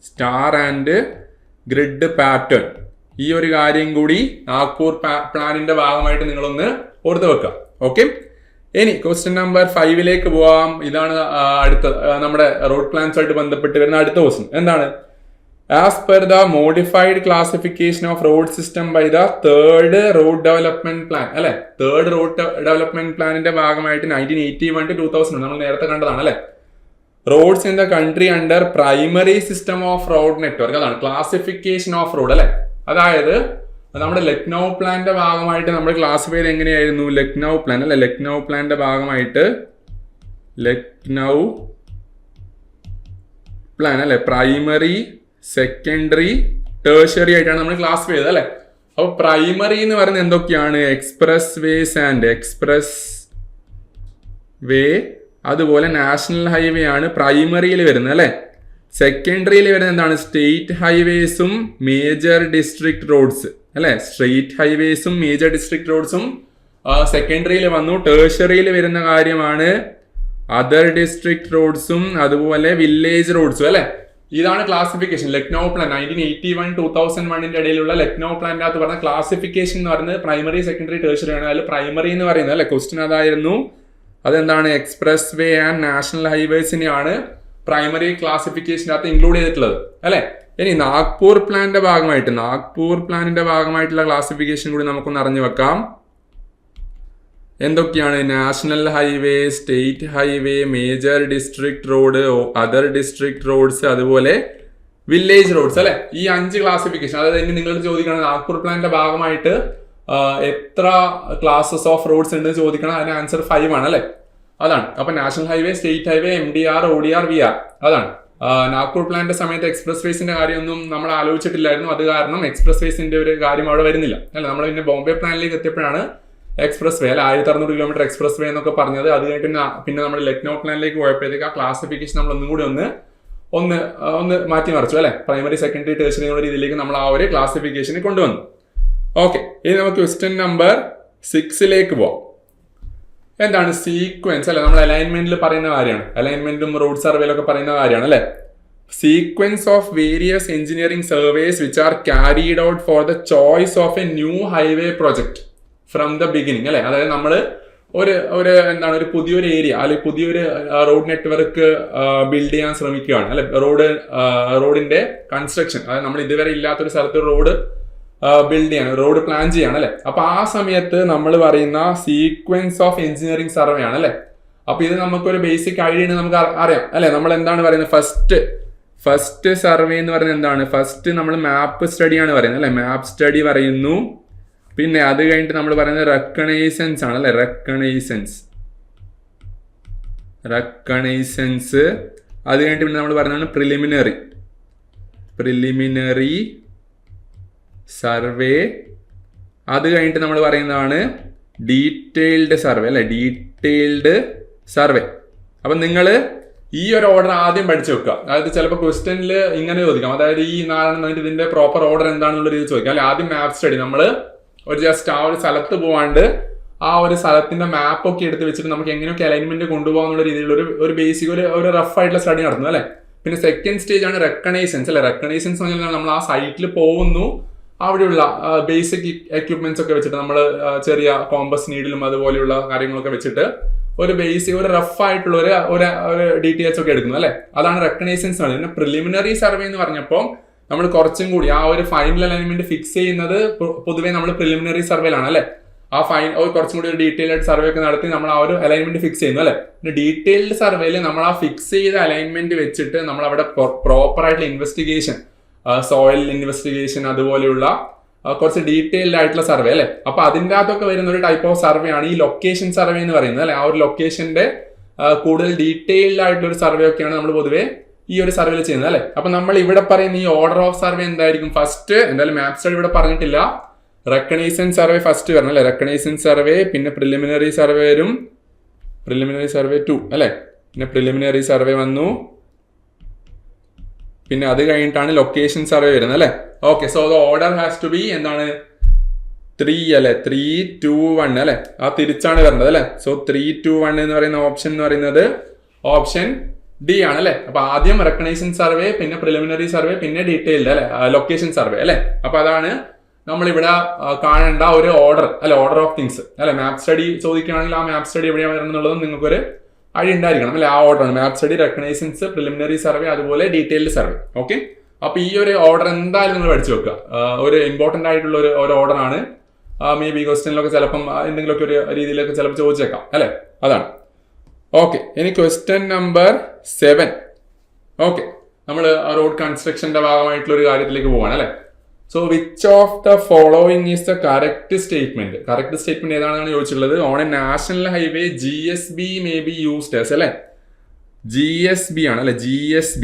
Star and grid pattern, ഈ ഒരു കാര്യം കൂടി നാഗ്പൂർ പ്ലാനിന്റെ ഭാഗമായിട്ട് നിങ്ങളൊന്ന് ഓർത്ത് വെക്കുക. ഓക്കെ, ഇനി ക്വസ്റ്റ്യൻ നമ്പർ 5 പോവാം. ഇതാണ് അടുത്ത നമ്മുടെ റോഡ് പ്ലാൻസ് ആയിട്ട് ബന്ധപ്പെട്ട് വരുന്ന അടുത്ത ക്വസ്റ്റ്യൻ. എന്താണ്? As per the modified classification of road system by the third road development plan അല്ലെ. തേർഡ് റോഡ് ഡെവലപ്മെന്റ് പ്ലാനിന്റെ ഭാഗമായിട്ട് 1981 to 2000 നമ്മൾ നേരത്തെ കണ്ടതാണ് അല്ലെ. Roads in the country under primary system of road network, അതാണ് ക്ലാസിഫിക്കേഷൻ ഓഫ് റോഡ് അല്ലെ. അതായത് നമ്മുടെ ലക്നൗ പ്ലാന്റെ ഭാഗമായിട്ട് നമ്മൾ ക്ലാസിഫൈ ചെയ്ത് എങ്ങനെയായിരുന്നു? ലക്നൗ പ്ലാൻ അല്ലെ. ലക്നൗ പ്ലാന്റെ ഭാഗമായിട്ട് ലക്നൗ പ്ലാൻ അല്ലെ പ്രൈമറി, സെക്കൻഡറി, ടേഴ്സറി ആയിട്ടാണ് നമ്മൾ ക്ലാസിഫൈ ചെയ്തത് അല്ലെ. അപ്പൊ പ്രൈമറി എന്ന് പറയുന്നത് എന്തൊക്കെയാണ്? Expressways and expressway, അതുപോലെ നാഷണൽ ഹൈവേ ആണ് പ്രൈമറിയിൽ വരുന്നത് അല്ലെ. സെക്കൻഡറിയിൽ വരുന്നത് എന്താണ്? സ്റ്റേറ്റ് ഹൈവേസും മേജർ ഡിസ്ട്രിക്ട് റോഡ്സ് അല്ലെ. സ്റ്റേറ്റ് ഹൈവേസും മേജർ ഡിസ്ട്രിക്ട് റോഡ്സും സെക്കൻഡറിയിൽ വന്നു. ടേഴ്സറിയിൽ വരുന്ന കാര്യമാണ് അതർ ഡിസ്ട്രിക്ട് റോഡ്സും അതുപോലെ വില്ലേജ് റോഡ്സും അല്ലെ. ഇതാണ് ക്ലാസിഫിക്കേഷൻ. ലക്നൗ പ്ലാൻ 1981 2001 ഇടയിലുള്ള ലക്നൗ പ്ലാനിന്റെ അകത്ത് പറഞ്ഞ ക്ലാസിഫിക്കേഷൻ എന്ന് പറയുന്നത് പ്രൈമറി, സെക്കൻഡറി, ടേഴ്സറി ആണ്. അതിൽ പ്രൈമറി എന്ന് പറയുന്നത് അല്ലെ ക്വസ്റ്റ്യൻ അതായിരുന്നു. അതെന്താണ്? എക്സ്പ്രസ് വേ ആൻഡ് നാഷണൽ ഹൈവേസിനെയാണ് പ്രൈമറി ക്ലാസിഫിക്കേഷനകത്ത് ഇൻക്ലൂഡ് ചെയ്തിട്ടുള്ളത് അല്ലെ. ഇനി നാഗ്പൂർ പ്ലാനിന്റെ ഭാഗമായിട്ടുള്ള ക്ലാസിഫിക്കേഷൻ കൂടി നമുക്കൊന്ന് അറിഞ്ഞു വെക്കാം. എന്തൊക്കെയാണ്? National highway, state highway, major district road, other district roads, അതുപോലെ വില്ലേജ് റോഡ്സ് അല്ലെ. ഈ 5 ക്ലാസിഫിക്കേഷൻ. അതായത് ഇനി നിങ്ങൾ ചോദിക്കണം നാഗ്പൂർ പ്ലാനിന്റെ ഭാഗമായിട്ട് എത്ര ക്ലാസസ് ഓഫ് റോഡ്സ് ഉണ്ട് ചോദിക്കണം. അതിന് ആൻസർ 5 ആണ് അല്ലെ. അതാണ്. അപ്പൊ national highway, state highway, MDR, ODR, VR, അതാണ്. നാഗ്പൂർ പ്ലാനിന്റെ സമയത്ത് എക്സ്പ്രസ് വേസിന്റെ കാര്യമൊന്നും നമ്മൾ ആലോചിച്ചിട്ടില്ലായിരുന്നു. അത് കാരണം എക്സ്പ്രസ് വേസിന്റെ ഒരു കാര്യം അവിടെ വരുന്നില്ല അല്ലെ. നമ്മൾ പിന്നെ ബോംബെ പ്ലാനിലേക്ക് എത്തിയപ്പോഴാണ് എക്സ്പ്രസ് വേ അല്ലെ 1600 കിലോമീറ്റർ എക്സ്പ്രസ് വേ എന്നൊക്കെ പറഞ്ഞത്. അത് കഴിഞ്ഞിട്ട് പിന്നെ നമ്മൾ ലക്നൗ പ്ലാനിലേക്ക് പോയപ്പോഴത്തേക്ക് ആ ക്ലാസിഫിക്കേഷൻ നമ്മൾ ഒന്നും കൂടി ഒന്ന് മാറ്റിമറിച്ചു അല്ലെ. പ്രൈമറി, സെക്കൻഡറി, ടേഴ്സറി എന്നുള്ള രീതിയിലേക്ക് നമ്മൾ ആ ഒരു ക്ലാസിഫിക്കേഷനെ കൊണ്ടുവന്നു. ഓക്കെ, ഇനി നമുക്ക് ക്വസ്റ്റ്യൻ നമ്പർ 6 പോവാം. എന്താണ്? സീക്വൻസ് അല്ലെ. നമ്മൾ അലൈൻമെന്റിൽ പറയുന്ന കാര്യമാണ്. അലൈൻമെന്റും റോഡ് സർവേയിലൊക്കെ പറയുന്ന കാര്യമാണ് അല്ലെ. Sequence of various engineering surveys which are carried out for the choice of A new highway project from the beginning അല്ലെ. അതായത് നമ്മൾ ഒരു പുതിയൊരു ഏരിയ അല്ലെങ്കിൽ പുതിയൊരു റോഡ് നെറ്റ്വർക്ക് ബിൽഡ് ചെയ്യാൻ ശ്രമിക്കുകയാണ് അല്ലെ. റോഡിന്റെ കൺസ്ട്രക്ഷൻ, അതായത് നമ്മൾ ഇതുവരെ ഇല്ലാത്തൊരു സ്ഥലത്ത് റോഡ് ബിൽഡ് ചെയ്യാണ്, റോഡ് പ്ലാൻ ചെയ്യാണ് അല്ലെ. അപ്പൊ ആ സമയത്ത് നമ്മൾ പറയുന്ന സീക്വൻസ് ഓഫ് എഞ്ചിനീയറിംഗ് സർവേ ആണ് അല്ലെ. അപ്പൊ ഇത് നമുക്കൊരു ബേസിക് ഐഡിയ ഉണ്ട്, നമുക്ക് അറിയാം അല്ലെ. നമ്മൾ എന്താണ് പറയുന്നത്? ഫസ്റ്റ് സർവേ എന്ന് പറയുന്നത് എന്താണ്? ഫസ്റ്റ് നമ്മൾ മാപ്പ് സ്റ്റഡിയാണ് പറയുന്നത് അല്ലെ. മാപ്പ് സ്റ്റഡി പറയുന്നു. പിന്നെ അത് കഴിഞ്ഞിട്ട് നമ്മൾ പറയുന്നത് റെക്കണൈസൻസ് ആണ് അല്ലെ. റെക്കണൈസൻസ് അത് കഴിഞ്ഞിട്ട് പിന്നെ നമ്മൾ പറയുന്നതാണ് പ്രിലിമിനറി സർവേ. അത് കഴിഞ്ഞിട്ട് നമ്മൾ പറയുന്നതാണ് ഡീറ്റെയിൽഡ് സർവേ അല്ലെ, ഡീറ്റെയിൽഡ് സർവേ. അപ്പം നിങ്ങൾ ഈ ഒരു ഓർഡർ ആദ്യം പഠിച്ചു വെക്കുക. അതായത് ചിലപ്പോൾ ക്വസ്റ്റ്യനിൽ ഇങ്ങനെ ചോദിക്കാം, അതായത് ഈ 4 ഇതിന്റെ പ്രോപ്പർ ഓർഡർ എന്താണെന്നുള്ള രീതി ചോദിക്കാം. അല്ലെ, ആദ്യം മാപ്പ് സ്റ്റഡി. നമ്മൾ ഒരു ജസ്റ്റ് ആ ഒരു സ്ഥലത്ത് പോവാണ്ട് ആ ഒരു സ്ഥലത്തിന്റെ മാപ്പ് ഒക്കെ എടുത്ത് വെച്ചിട്ട് നമുക്ക് എങ്ങനെയൊക്കെ അലൈൻമെന്റ് കൊണ്ടുപോകാന്നുള്ള രീതിയിലുള്ള ഒരു ബേസിക് ഒരു റഫ് ആയിട്ടുള്ള സ്റ്റഡി നടത്തുന്നത് അല്ലെ. പിന്നെ സെക്കൻഡ് സ്റ്റേജ് ആണ് റെക്കഗ്നൈസൻസ് അല്ലെ. റെക്കഗ്നൈസൻസ് എന്ന് പറഞ്ഞാൽ നമ്മൾ ആ സൈറ്റിൽ പോകുന്നു, അവിടെയുള്ള ബേസിക് എക്യുപ്മെന്റ്സ് ഒക്കെ വെച്ചിട്ട് നമ്മൾ ചെറിയ കോമ്പസ് നീഡിലും അതുപോലെയുള്ള കാര്യങ്ങളൊക്കെ വെച്ചിട്ട് ഒരു ബേസിക് ഒരു റഫ് ആയിട്ടുള്ള ഒരു ഡീറ്റെയിൽസ് ഒക്കെ എടുക്കുന്നു അല്ലെ. അതാണ് റെക്കഗ്നൈസൻസ് ആണ്. പിന്നെ പ്രിലിമിനറി സർവേ എന്ന് പറഞ്ഞപ്പോൾ നമ്മൾ കുറച്ചും കൂടി ആ ഒരു ഫൈനൽ അലൈൻമെന്റ് ഫിക്സ് ചെയ്യുന്നത് പൊതുവേ നമ്മൾ പ്രിലിമിനറി സർവേയിലാണ് അല്ലെ. ആ കുറച്ചും കൂടി ഒരു ഡീറ്റെയിൽ ആയിട്ട് സർവേ ഒക്കെ നടത്തി നമ്മൾ ആ ഒരു അലൈൻമെന്റ് ഫിക്സ് ചെയ്യുന്നു അല്ലെ. പിന്നെ ഡീറ്റെയിൽഡ് സർവേയിൽ നമ്മൾ ആ ഫിക്സ് ചെയ്ത അലൈൻമെന്റ് വെച്ചിട്ട് നമ്മൾ അവിടെ പ്രോപ്പർ ആയിട്ടുള്ള ഇൻവെസ്റ്റിഗേഷൻ, സോയിൽ ഇൻവെസ്റ്റിഗേഷൻ അതുപോലെയുള്ള കുറച്ച് ഡീറ്റെയിൽഡ് ആയിട്ടുള്ള സർവേ അല്ലെ. അപ്പൊ അതിൻ്റെ അകത്തൊക്കെ വരുന്ന ഒരു ടൈപ്പ് ഓഫ് സർവേ ആണ് ഈ ലൊക്കേഷൻ സർവേ എന്ന് പറയുന്നത് അല്ലെ. ആ ഒരു ലൊക്കേഷന്റെ കൂടുതൽ ഡീറ്റെയിൽഡ് ആയിട്ടുള്ള ഒരു സർവേ ഒക്കെയാണ് നമ്മൾ പൊതുവെ ഈ ഒരു സർവേയിൽ ചെയ്യുന്നത് അല്ലെ. അപ്പൊ നമ്മൾ ഇവിടെ പറയുന്ന ഈ ഓർഡർ ഓഫ് സർവേ എന്തായിരിക്കും? ഫസ്റ്റ് എന്തായാലും മാപ്പ് സ്റ്റഡി ഇവിടെ പറഞ്ഞിട്ടില്ല, റെക്കഗ്നൈസൻസ് സർവേ ഫസ്റ്റ് വരണം അല്ലെ. റെക്കഗ്നൈസൻസ് സർവേ, പിന്നെ പ്രിലിമിനറി സർവേ വരും, പ്രിലിമിനറി സർവേ 2 അല്ലെ. പിന്നെ പ്രിലിമിനറി സർവേ വന്നു, പിന്നെ അത് കഴിഞ്ഞിട്ടാണ് ലൊക്കേഷൻ സർവേ വരുന്നത് അല്ലെ. Okay, so the order has to be എന്താണ്? 3 അല്ലെ, 3, 2, 1 അല്ലെ. ആ തിരിച്ചാണ് വരേണ്ടത് അല്ലെ. സോ 3, 2, 1 എന്ന് പറയുന്ന ഓപ്ഷൻ എന്ന് പറയുന്നത് ഓപ്ഷൻ ഡി ആണ് അല്ലെ. അപ്പൊ ആദ്യം റെക്കഗ്നൈസൻസ് സർവേ, പിന്നെ പ്രിലിമിനറി സർവേ, പിന്നെ ഡീറ്റെയിൽഡ് അല്ലെ ലൊക്കേഷൻ സർവേ അല്ലെ. അപ്പൊ അതാണ് നമ്മളിവിടെ കാണേണ്ട ഒരു ഓർഡർ അല്ലെ, ഓർഡർ ഓഫ് തിങ്സ് അല്ലെ. മാപ്പ് സ്റ്റഡി ചോദിക്കുകയാണെങ്കിൽ ആ മാപ്പ് സ്റ്റഡി എവിടെയാണ് വരുന്നത് എന്നുള്ളതും നിങ്ങൾക്കൊരു അഴി ഉണ്ടായിരിക്കണം അല്ലെ. ആ ഓർഡറാണ് മാപ്പ് സ്റ്റഡി, റെക്കഗ്നൈസൻസ്, പ്രിലിമിനറി സർവേ, അതുപോലെ ഡീറ്റെയിൽഡ് സർവേ. ഓക്കെ, അപ്പൊ ഈ ഒരു ഓർഡർ എന്തായാലും നിങ്ങൾ പഠിച്ചു വെക്കുക. ഒരു ഇമ്പോർട്ടന്റ് ആയിട്ടുള്ള ഒരു ഓർഡർ ആണ്. മേ ബി ക്വസ്റ്റ്യനിലൊക്കെ ചിലപ്പം എന്തെങ്കിലുമൊക്കെ ഒരു രീതിയിലൊക്കെ ചിലപ്പോൾ ചോദിച്ചേക്കാം അല്ലെ. അതാണ്. ഓക്കെ, ഇനി ക്വസ്റ്റ്യൻ നമ്പർ 7. ഓക്കെ, നമ്മൾ റോഡ് കൺസ്ട്രക്ഷന്റെ ഭാഗമായിട്ടുള്ള ഒരു കാര്യത്തിലേക്ക് പോവാണ് അല്ലെ. So which of the following is the correct statement? Correct statement ഏതാണെന്നാണ് ചോദിച്ചിട്ടുള്ളത്. On a national highway GSB may be used as അല്ലെ. GSB ആണ് അല്ലെ, GSB.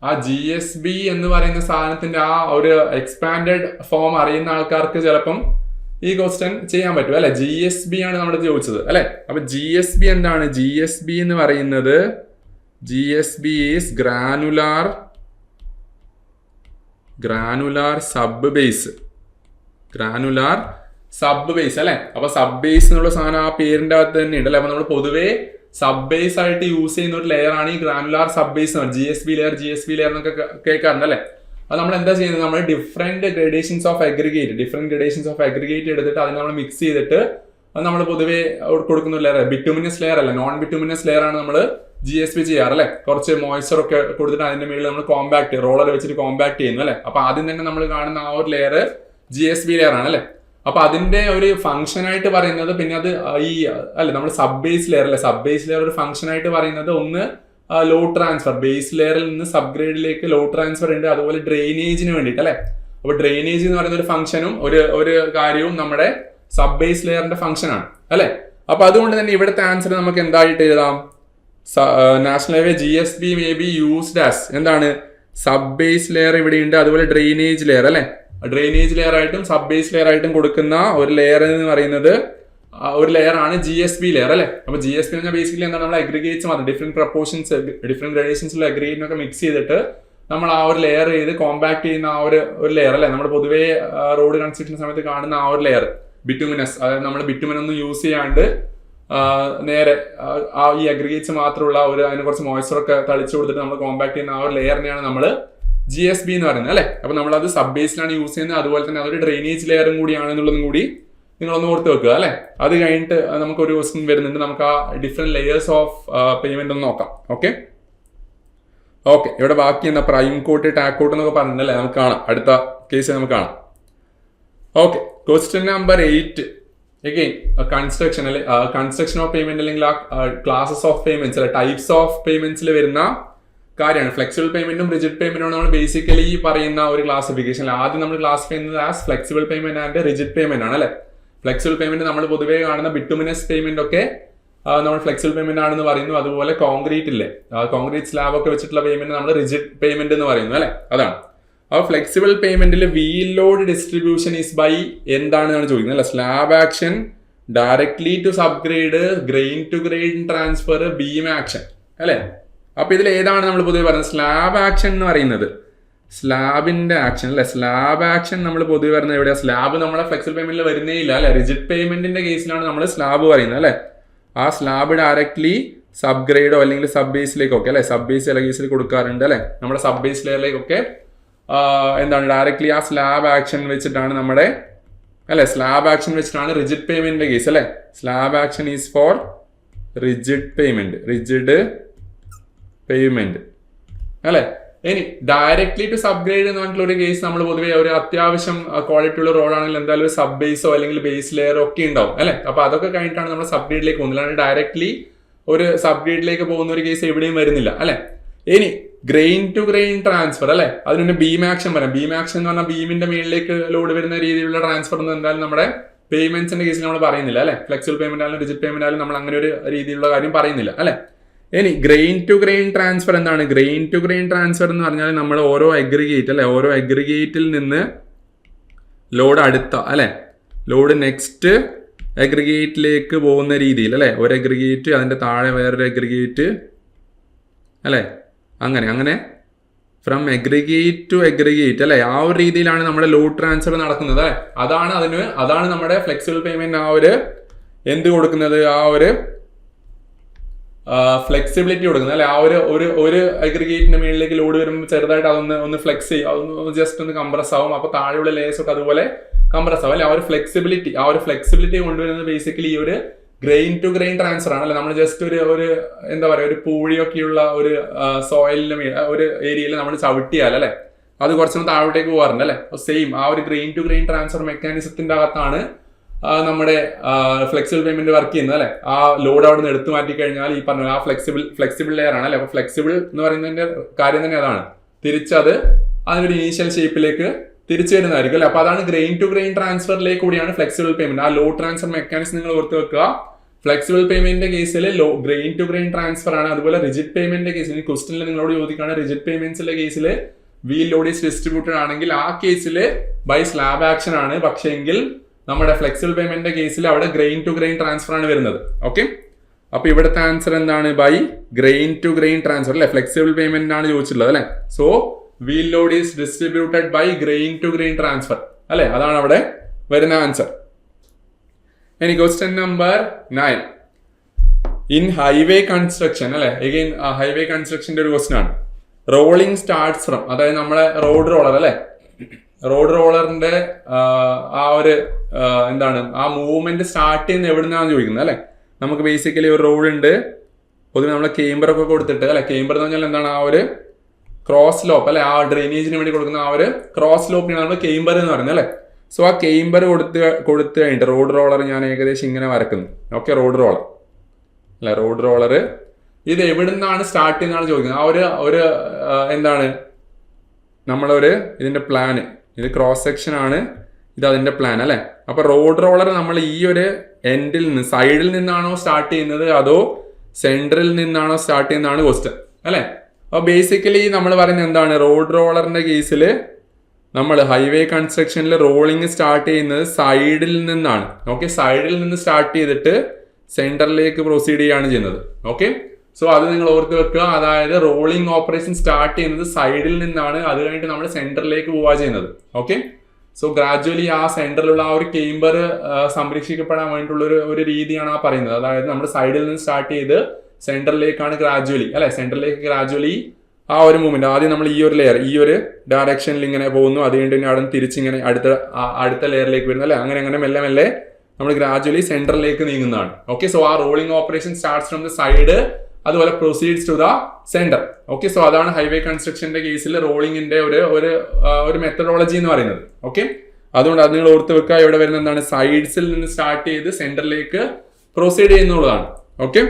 ആ GSB എന്ന് പറയുന്ന സാധനത്തിന്റെ ആ ഒരു എക്സ്പാൻഡഡ് ഫോം അറിയുന്ന ആൾക്കാർക്ക് ചിലപ്പം ഈ ക്വസ്റ്റ്യൻ ചെയ്യാൻ പറ്റും അല്ലെ. GSB ആണ് നമ്മൾ ചോദിച്ചത് അല്ലെ. അപ്പൊ GSB എന്താണ്? GSB എന്ന് പറയുന്നത് GSB is granular sub base, granular sub base അല്ലെ. അപ്പൊ സബ് ബേസ് എന്നുള്ള സാധനം ആ പേരിന്റെ അകത്ത് തന്നെ ഉണ്ട് അല്ലെ. അപ്പൊ നമ്മൾ പൊതുവേ സബ് ബേസ് ആയിട്ട് യൂസ് ചെയ്യുന്ന ഒരു ലെയർ ആണ് ഈ granular sub base. GSB layer എന്നൊക്കെ കേൾക്കാറുണ്ട് അല്ലെ. അത് നമ്മൾ എന്താ ചെയ്യുന്നത്? നമ്മൾ ഡിഫറെന്റ് ഗ്രഡേഷൻസ് ഓഫ് അഗ്രിഗേറ്റ് എടുത്തിട്ട് അതിനെ നമ്മൾ മിക്സ് ചെയ്തിട്ട് അത് നമ്മൾ പൊതുവേ കൊടുക്കുന്ന ഒരു ലെയർ ബിറ്റുമിനസ് ലെയർ അല്ല, നോൺ ബിറ്റുമിനസ് ലെയർ ആണ് നമ്മൾ GSB ചെയ്യാറല്ലേ. കുറച്ച് മോയ്സ്ചർ ഒക്കെ കൊടുത്തിട്ട് അതിന്റെ മേളിൽ നമ്മൾ റോളർ വെച്ചിട്ട് കോമ്പാക്ട് ചെയ്യുന്നു അല്ലെ. അപ്പൊ ആദ്യം തന്നെ നമ്മൾ കാണുന്ന ആ ഒരു ലെയർ GSB ലെയർ ആണ് അല്ലെ. അപ്പൊ അതിന്റെ ഒരു ഫംഗ്ഷൻ ആയിട്ട് പറയുന്നത്, പിന്നെ അത് ഈ അല്ലെ നമ്മൾ സബ് ബേസ് ലെയർ അല്ലെ, സബ് ബേസ് ലെയർ ഒരു ഫംഗ്ഷൻ ആയിട്ട് പറയുന്നത് ഒന്ന് ലോഡ് ട്രാൻസ്ഫർ, ബേസ് ലെയറിൽ നിന്ന് സബ് ഗ്രേഡിലേക്ക് ലോഡ് ട്രാൻസ്ഫർ ഉണ്ട്, അതുപോലെ ഡ്രെയിനേജിന് വേണ്ടിയിട്ട് അല്ലെ. അപ്പൊ ഡ്രെയിനേജ് എന്ന് പറയുന്ന ഒരു ഫംഗ്ഷനും ഒരു കാര്യവും നമ്മുടെ സബ് ബേസ് ലെയറിന്റെ ഫംഗ്ഷൻ ആണ് അല്ലെ. അപ്പൊ അതുകൊണ്ട് തന്നെ ഇവിടുത്തെ ആൻസർ നമുക്ക് എന്തായിട്ട് എഴുതാം? National highway GSB may be used as എന്താണ്? സബ് ബേസ് ലെയർ ഇവിടെയുണ്ട്, അതുപോലെ ഡ്രെയിനേജ് ലെയർ അല്ലെ. ഡ്രെയിനേജ് ലെയർ ആയിട്ടും സബ് ബേസ് ലെയർ ആയിട്ടും കൊടുക്കുന്ന ഒരു ലെയർ എന്ന് പറയുന്നത് ഒരു ലെയർ ആണ് GSB ലെയർ അല്ലെ. അപ്പൊ GSB എന്ന് പറഞ്ഞാൽ ബേസിക്കലി എന്താണ്? നമ്മൾ അഗ്രിഗേറ്റ്സ് മാത്രം ഡിഫറെന്റ് പ്രപ്പോർഷൻസ് ഡിഫറെന്റ് ഗ്രഡേഷൻസിലുള്ള അഗ്രിഗേറ്റിനൊക്കെ മിക്സ് ചെയ്തിട്ട് നമ്മൾ ആ ഒരു ലെയർ ചെയ്ത് കോമ്പാക്ട് ചെയ്യുന്ന ആ ഒരു ലെയർ അല്ലെ. നമ്മൾ പൊതുവേ റോഡ് കൺസ്ട്രക്ഷൻ സമയത്ത് കാണുന്ന ആ ഒരു ലെയർ ബിറ്റുമിനസ്, അതായത് നമ്മൾ ബിറ്റുമിനൊന്നും യൂസ് ചെയ്യാണ്ട് നേരെ ഈ അഗ്രിഗേറ്റ്സ് മാത്രമുള്ള അതിന് കുറച്ച് മോയ്സ്ചർ ഒക്കെ തളിച്ചു കൊടുത്തിട്ട് നമ്മൾ കോമ്പാക്ട് ചെയ്യുന്ന ആ ഒരു ലെയറിനെയാണ് നമ്മൾ GSB എന്ന് പറയുന്നത് അല്ലെ. അപ്പൊ നമ്മളത് സബ് ബേസിലാണ് യൂസ് ചെയ്യുന്നത്, അതുപോലെ തന്നെ അതൊരു ഡ്രെയിനേജ് ലെയറും കൂടിയാണെന്നുള്ളതും കൂടി നിങ്ങളൊന്ന് ഓർത്ത് വെക്കുക അല്ലെ. അത് കഴിഞ്ഞിട്ട് നമുക്കൊരു ക്വസ്റ്റ്യൻ വരുന്നുണ്ട്, നമുക്ക് ആ ഡിഫറെന്റ് ലെയേഴ്സ് ഓഫ് പേയ്മെന്റ് ഒന്ന് നോക്കാം. ഓക്കെ, ഇവിടെ ബാക്കി എന്താ പ്രൈം കോട്ട് ടാക് കോട്ട് എന്നൊക്കെ പറഞ്ഞിട്ടല്ലേ, നമുക്ക് കാണാം അടുത്ത കേസ് നമുക്ക് കാണാം. Okay, question number 8 again construction അല്ലെ, കൺസ്ട്രക്ഷൻ ഓഫ് പേയ്മെന്റ് അല്ലെങ്കിൽ ക്ലാസസ് ഓഫ് പേയ്മെന്റ്സ് അല്ലെ, ടൈപ്സ് ഓഫ് പേയ്മെന്റ്സിൽ വരുന്ന കാര്യമാണ്. ഫ്ലെക്സിബിൾ പേയ്മെന്റും റിജിഡ് പേയ്മെന്റും നമ്മൾ ബേസിക്കലി പറയുന്ന ഒരു ക്ലാസിഫിക്കേഷൻ. ആദ്യം നമ്മൾ ക്ലാസിഫൈ ചെയ്യുന്നത് as flexible payment and rigid payment ആണ് അല്ലെ. ഫ്ലെക്സിബിൾ പേയ്മെന്റ് നമ്മൾ പൊതുവേ കാണുന്ന ബിറ്റുമിനസ് പേയ്മെന്റ് ഒക്കെ നമ്മൾ ഫ്ലെക്സിബിൾ പേയ്മെന്റ് ആണെന്ന് പറയുന്നു. അതുപോലെ കോൺക്രീറ്റ് ഇല്ലേ, കോൺക്രീറ്റ് സ്ലാബ് ഒക്കെ വെച്ചിട്ടുള്ള പേയ്മെന്റ് നമ്മൾ റിജിഡ് പേയ്മെന്റ് എന്ന് പറയുന്നു അല്ലെ. അതാണ്. അപ്പോൾ ഫ്ലെക്സിബിൾ പേയ്മെന്റിൽ wheel load distribution is by എന്താണെന്നാണ് ചോദിക്കുന്നത് അല്ലെ. Slab action directly to subgrade, grain to grain transfer, beam action അല്ലെ. അപ്പൊ ഇതിൽ ഏതാണ് നമ്മൾ പൊതുവെ പറയുന്നത്? സ്ലാബ് ആക്ഷൻ എന്ന് പറയുന്നത് സ്ലാബിന്റെ ആക്ഷൻ അല്ലെ. സ്ലാബ് ആക്ഷൻ നമ്മൾ പൊതുവെ പറയുന്നത് എവിടെയാ? സ്ലാബ് നമ്മളെ ഫ്ലെക്സിബിൾ പേയ്മെന്റിൽ വരുന്നേ ഇല്ല അല്ലെ. റിജിഡ് പേയ്മെന്റിന്റെ കേസിലാണ് നമ്മൾ സ്ലാബ് പറയുന്നത് അല്ലെ. ആ സ്ലാബ് ഡയറക്ട്ലി സബ്ഗ്രേഡോ അല്ലെങ്കിൽ സബ് ബേസിലേക്കൊക്കെ അല്ലെ, സബ് ബേസ് ചില കേസിൽ കൊടുക്കാറുണ്ട് അല്ലെ. നമ്മുടെ സബ് ബേസ് ലെയറിലേക്കൊക്കെ എന്താണ് ഡയറക്ട്ലി ആ സ്ലാബ് ആക്ഷൻ വെച്ചിട്ടാണ് നമ്മുടെ അല്ലെ, സ്ലാബ് ആക്ഷൻ വെച്ചിട്ടാണ് റിജിഡ് പേയ്മെന്റിന്റെ കേസ് അല്ലെ. Slab action is for rigid pavement അല്ലെ. ഇനി ഡയറക്ട്ലി ടു സബ്ഗ്രേഡ് എന്ന് പറഞ്ഞിട്ടുള്ള ഒരു കേസ് നമ്മൾ പൊതുവെ ഒരു അത്യാവശ്യം ക്വാളിറ്റി ഉള്ള റോഡ് ആണെങ്കിൽ എന്തായാലും ഒരു സബ് ബേസോ അല്ലെങ്കിൽ ബേസ് ലെയറോ ഒക്കെ ഉണ്ടാവും അല്ലെ. അപ്പൊ അതൊക്കെ കഴിഞ്ഞിട്ടാണ് നമ്മൾ സബ്ഗ്രേഡിലേക്ക് പോകുന്നത്. അല്ലാണ്ട് ഡയറക്ട്ലി ഒരു സബ്ഗ്രേഡിലേക്ക് പോകുന്ന ഒരു കേസ് എവിടെയും വരുന്നില്ല അല്ലെ. ഇനി ഗ്രെയിൻ ടു ഗ്രെയിൻ ട്രാൻസ്ഫർ അല്ലെ, അതിന് ബീം ആക്ഷൻ പറയാം. ബീം ആക്ഷൻ എന്ന് പറഞ്ഞാൽ ബീമിന്റെ മേളിലേക്ക് ലോഡ് വരുന്ന രീതിയിലുള്ള ട്രാൻസ്ഫർ ഒന്നും എന്തായാലും നമ്മുടെ പേയ്മെന്റ്സിന്റെ കേസിൽ നമ്മൾ പറയുന്നില്ല അല്ലെ. ഫ്ലെക്സിബിൾ പേയ്മെന്റ് ആയാലും റിജിഡ് പേയ്മെന്റ് ആയാലും നമ്മൾ അങ്ങനെ ഒരു രീതിയിലുള്ള കാര്യം പറയുന്നില്ല അല്ലെ. ഇനി ഗ്രെയിൻ ടു ഗ്രെയിൻ ട്രാൻസ്ഫർ എന്താണ്? ഗ്രെയിൻ ടു ഗ്രെയിൻ ട്രാൻസ്ഫർ എന്ന് പറഞ്ഞാൽ നമ്മൾ ഓരോ അഗ്രിഗേറ്റ് അല്ലെ, ഓരോ അഗ്രിഗേറ്റിൽ നിന്ന് ലോഡ് അടുത്ത അല്ലെ, ലോഡ് നെക്സ്റ്റ് അഗ്രിഗേറ്റിലേക്ക് പോകുന്ന രീതിയിൽ അല്ലെ. ഒരു അഗ്രിഗേറ്റ് അതിന്റെ താഴെ വേറൊരു അഗ്രിഗേറ്റ് അല്ലെ, അങ്ങനെ ഫ്രം അഗ്രിഗേറ്റ് ടു അഗ്രിഗേറ്റ് അല്ലെ. ആ ഒരു രീതിയിലാണ് നമ്മുടെ ലോഡ് ട്രാൻസ്ഫർ നടക്കുന്നത് അല്ലെ. അതാണ് നമ്മുടെ ഫ്ലെക്സിബിൾ പേയ്മെന്റ് ആ ഒരു എന്ത് കൊടുക്കുന്നത്, ആ ഒരു ഫ്ലെക്സിബിലിറ്റി കൊടുക്കുന്നത് അല്ലെ. ആ ഒരു അഗ്രിഗേറ്റിന്റെ മേളിലേക്ക് ലോഡ് വരുമ്പോൾ ചെറുതായിട്ട് അതൊന്ന് ഫ്ലെക്സ് ചെയ്യും, അതൊന്ന് ജസ്റ്റ് ഒന്ന് കംപ്രസ് ആവും. അപ്പൊ താഴെയുള്ള ലേയേഴ്സ് ഒക്കെ അതുപോലെ കംപ്രസ് ആവും അല്ലെ. ആ ഒരു ഫ്ലെക്സിബിലിറ്റി കൊണ്ടുവരുന്നത് ബേസിക്കലി ഈ ഒരു ഗ്രെയിൻ ടു ഗ്രെയിൻ ട്രാൻസ്ഫർ ആണ് അല്ലെ. നമ്മൾ ജസ്റ്റ് ഒരു എന്താ പറയുക, ഒരു പൂഴിയൊക്കെയുള്ള ഒരു സോയിലിന്റെ ഒരു ഏരിയയിൽ നമ്മൾ ചവിട്ടിയാൽ അല്ലെ, അത് കുറച്ചൊന്ന് താഴോട്ടേക്ക് പോകാറുണ്ട് അല്ലെ. സെയിം ആ ഒരു ഗ്രെയിൻ ടു ഗ്രെയിൻ ട്രാൻസ്ഫർ മെക്കാനിസത്തിന്റെ അകത്താണ് നമ്മുടെ ഫ്ലെക്സിബിൾ പേയ്മെന്റ് വർക്ക് ചെയ്യുന്നത് അല്ലെ. ആ ലോഡ് അവിടെ നിന്ന് എടുത്തു മാറ്റി കഴിഞ്ഞാൽ ഈ പറഞ്ഞ ആ ഫ്ലെക്സിബിൾ ലെയർ ആണ് അല്ലെ. അപ്പൊ ഫ്ലെക്സിബിൾ എന്ന് പറയുന്നതിന്റെ കാര്യം തന്നെ അതാണ്, തിരിച്ചത് അതിനൊരു ഇനീഷ്യൽ ഷേപ്പിലേക്ക് തിരിച്ചു വരുന്നതായിരിക്കും അല്ലെ. അപ്പൊ അതാണ് ഗ്രെയിൻ ടു ഗ്രെയിൻ ട്രാൻസ്ഫറിലേക്ക് കൂടിയാണ് ഫ്ലെക്സിബിൾ പേയ്മെന്റ്. ആ ലോഡ് ട്രാൻസ്ഫർ മെക്കാനിസം നിങ്ങൾ ഓർത്ത് വെക്കുക. ഫ്ലെക്സിബിൾ പേയ്മെന്റിന്റെ കേസിൽ ഗ്രെയിൻ ടു ഗ്രെയിൻ ട്രാൻസ്ഫർ ആണ്. അതുപോലെ റിജിഡ് പേയ്മെന്റിന്റെ കേസിൽ ക്വസ്റ്റനിൽ നിങ്ങളോട് ചോദിക്കുകയാണ്, റിജിഡ് പേയ്മെന്റ്സിന്റെ കേസിൽ വീൽ ലോഡ് ഈസ് ഡിസ്ട്രിബ്യൂട്ടഡ് ആണെങ്കിൽ ആ കേസിൽ ബൈ സ്ലാബ് ആക്ഷൻ ആണ്. പക്ഷേ എങ്കിൽ നമ്മുടെ ഫ്ലെക്സിബിൾ പേയ്മെന്റിന്റെ കേസിൽ അവിടെ ഗ്രെയിൻ ടു ഗ്രെയിൻ ട്രാൻസ്ഫർ ആണ് വരുന്നത്. ഓക്കെ, അപ്പൊ ഇവിടുത്തെ ആൻസർ എന്താണ്? By grain to grain transfer അല്ലെ. ഫ്ലെക്സിബിൾ പേയ്മെന്റ് ആണ് ചോദിച്ചിട്ടുള്ളത് അല്ലെ. So wheel load is distributed by grain to grain transfer അല്ലെ. അതാണ് അവിടെ വരുന്ന ആൻസർ. ഇനി question number 9 in highway construction അല്ലെ. എഗെയിൻ ഹൈവേ കൺസ്ട്രക്ഷന്റെ ഒരു ക്വസ്റ്റ്യൻ ആണ്. റോളിംഗ് സ്റ്റാർട്ട്സ് ഫ്രം, അതായത് നമ്മളെ റോഡ് റോളർ അല്ലെ, റോഡ് റോളറിന്റെ ആ ഒരു എന്താണ് ആ മൂവ്മെന്റ് സ്റ്റാർട്ട് ചെയ്യുന്ന എവിടുന്നാന്ന് ചോദിക്കുന്നത് അല്ലെ. നമുക്ക് ബേസിക്കലി ഒരു റോഡ് ഉണ്ട്, പൊതുവെ നമ്മളെ കേമ്പർ ഒക്കെ കൊടുത്തിട്ട് അല്ലെ. കേമ്പർ എന്ന് പറഞ്ഞാൽ എന്താണ്? ആ ഒരു ക്രോസ് ലോപ്പ് അല്ലെ, ആ ഡ്രെയിനേജിന് വേണ്ടി കൊടുക്കുന്ന ആ ഒരു ക്രോസ് ലോപ്പിനാണ് നമ്മൾ കേമ്പർ എന്ന് പറയുന്നത് അല്ലെ. സോ ആ കേമ്പർ കൊടുത്തു കഴിഞ്ഞിട്ട് റോഡ് റോളർ ഞാൻ ഏകദേശം ഇങ്ങനെ വരക്കുന്നു. ഓക്കെ, റോഡ് റോളർ അല്ലെ. റോഡ് റോളർ ഇത് എവിടുന്നാണ് സ്റ്റാർട്ട് ചെയ്യുന്നതാണ് ചോദിക്കുന്നത്. ആ ഒരു എന്താണ് നമ്മളൊരു ഇതിന്റെ പ്ലാന്, ഇത് ക്രോസ് സെക്ഷൻ ആണ്, ഇത് അതിന്റെ പ്ലാൻ അല്ലെ. അപ്പൊ റോഡ് റോളർ നമ്മൾ ഈ ഒരു എൻഡിൽ നിന്ന് സൈഡിൽ നിന്നാണോ സ്റ്റാർട്ട് ചെയ്യുന്നത് അതോ സെൻട്രൽ നിന്നാണോ സ്റ്റാർട്ട് ചെയ്യുന്നതാണ് ക്വസ്റ്റ്യൻ അല്ലെ. അപ്പൊ ബേസിക്കലി നമ്മൾ പറയുന്നത് എന്താണ്? റോഡ് റോളറിന്റെ കേസിൽ നമ്മൾ ഹൈവേ കൺസ്ട്രക്ഷനിൽ റോളിംഗ് സ്റ്റാർട്ട് ചെയ്യുന്നത് സൈഡിൽ നിന്നാണ്. ഓക്കെ, സൈഡിൽ നിന്ന് സ്റ്റാർട്ട് ചെയ്തിട്ട് സെന്ററിലേക്ക് പ്രൊസീഡ് ചെയ്യാണ് ചെയ്യുന്നത്. ഓക്കെ, സോ അത് നിങ്ങൾ ഓർത്ത് വെക്കുക. അതായത് റോളിംഗ് ഓപ്പറേഷൻ സ്റ്റാർട്ട് ചെയ്യുന്നത് സൈഡിൽ നിന്നാണ്, അത് കഴിഞ്ഞിട്ട് നമ്മൾ സെന്ററിലേക്ക് പോവുക ചെയ്യുന്നത്. ഓക്കെ, സോ ഗ്രാജുവലി ആ സെന്ററിലുള്ള ആ ഒരു കേമ്പർ സംരക്ഷിക്കപ്പെടാൻ വേണ്ടിയിട്ടുള്ള ഒരു രീതിയാണ് ആ പറയുന്നത്. അതായത് നമ്മൾ സൈഡിൽ നിന്ന് സ്റ്റാർട്ട് ചെയ്ത് സെന്ററിലേക്കാണ് ഗ്രാജുവലി അല്ലെ, സെന്ററിലേക്ക് ഗ്രാജുവലി ആ ഒരു മൂവ്മെന്റ് ആദ്യം നമ്മൾ ഈ ഒരു ലെയർ ഈ ഒരു ഡയറക്ഷനിൽ ഇങ്ങനെ പോകുന്നു, അത് കഴിഞ്ഞിട്ട് അവിടെ നിന്ന് തിരിച്ചിങ്ങനെ അടുത്ത ലെയറിലേക്ക് വരുന്നു അല്ലെ. അങ്ങനെ മെല്ലെ മെല്ലെ നമ്മൾ ഗ്രാജുവലി സെന്ററിലേക്ക് നീങ്ങുന്നതാണ്. ഓക്കെ, സോ ആ rolling operation starts from the side, അതുപോലെ proceeds to the centre. Okay, so അതാണ് ഹൈവേ കൺസ്ട്രക്ഷന്റെ കേസിൽ റോളിംഗിന്റെ ഒരു മെത്തഡോളജി എന്ന് പറയുന്നത്. ഓക്കെ, അതുകൊണ്ട് അത് നിങ്ങൾ ഓർത്ത് വെക്കുക. ഇവിടെ വരുന്ന എന്താണ്? സൈഡ്സിൽ നിന്ന് സ്റ്റാർട്ട് ചെയ്ത് സെന്ററിലേക്ക് പ്രൊസീഡ് ചെയ്യുന്നുള്ളതാണ്. ഓക്കെ,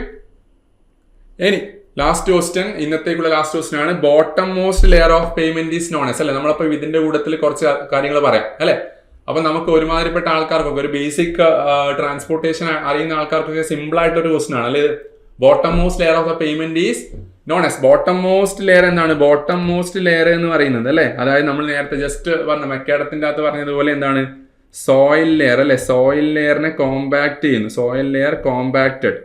ഇനി ലാസ്റ്റ് ക്വസ്റ്റ്യൻ, ഇന്നത്തേക്കുള്ള ലാസ്റ്റ് ക്വസ്റ്റ്യൻ ആണ്. Bottom most layer of payment is known as അല്ലെ. നമ്മളപ്പോ ഇതിന്റെ കൂട്ടത്തിൽ കുറച്ച് കാര്യങ്ങൾ പറയാം അല്ലെ. അപ്പൊ നമുക്ക് ഒരുമാതിരിപ്പെട്ട ആൾക്കാർക്കൊക്കെ ഒരു ബേസിക് ട്രാൻസ്പോർട്ടേഷൻ അറിയുന്ന ആൾക്കാർക്കൊക്കെ സിമ്പിൾ ആയിട്ടൊരു ക്വസ്റ്റ്യൻ ആണ് അല്ലെ. Bottom most layer of the payment is known as. Bottom most layer എന്താണ്? ബോട്ടം മോസ്റ്റ് ലെയർ എന്ന് പറയുന്നത് അല്ലെ, അതായത് നമ്മൾ നേരത്തെ ജസ്റ്റ് പറഞ്ഞ മെക്കാഡത്തിന്റെ അകത്ത് പറഞ്ഞതുപോലെ എന്താണ്? സോയിൽ ലെയർ അല്ലെ, സോയിൽ ലെയറിനെ കോമ്പാക്ട് ചെയ്യുന്നു, സോയിൽ ലെയർ കോമ്പാക്റ്റഡ്,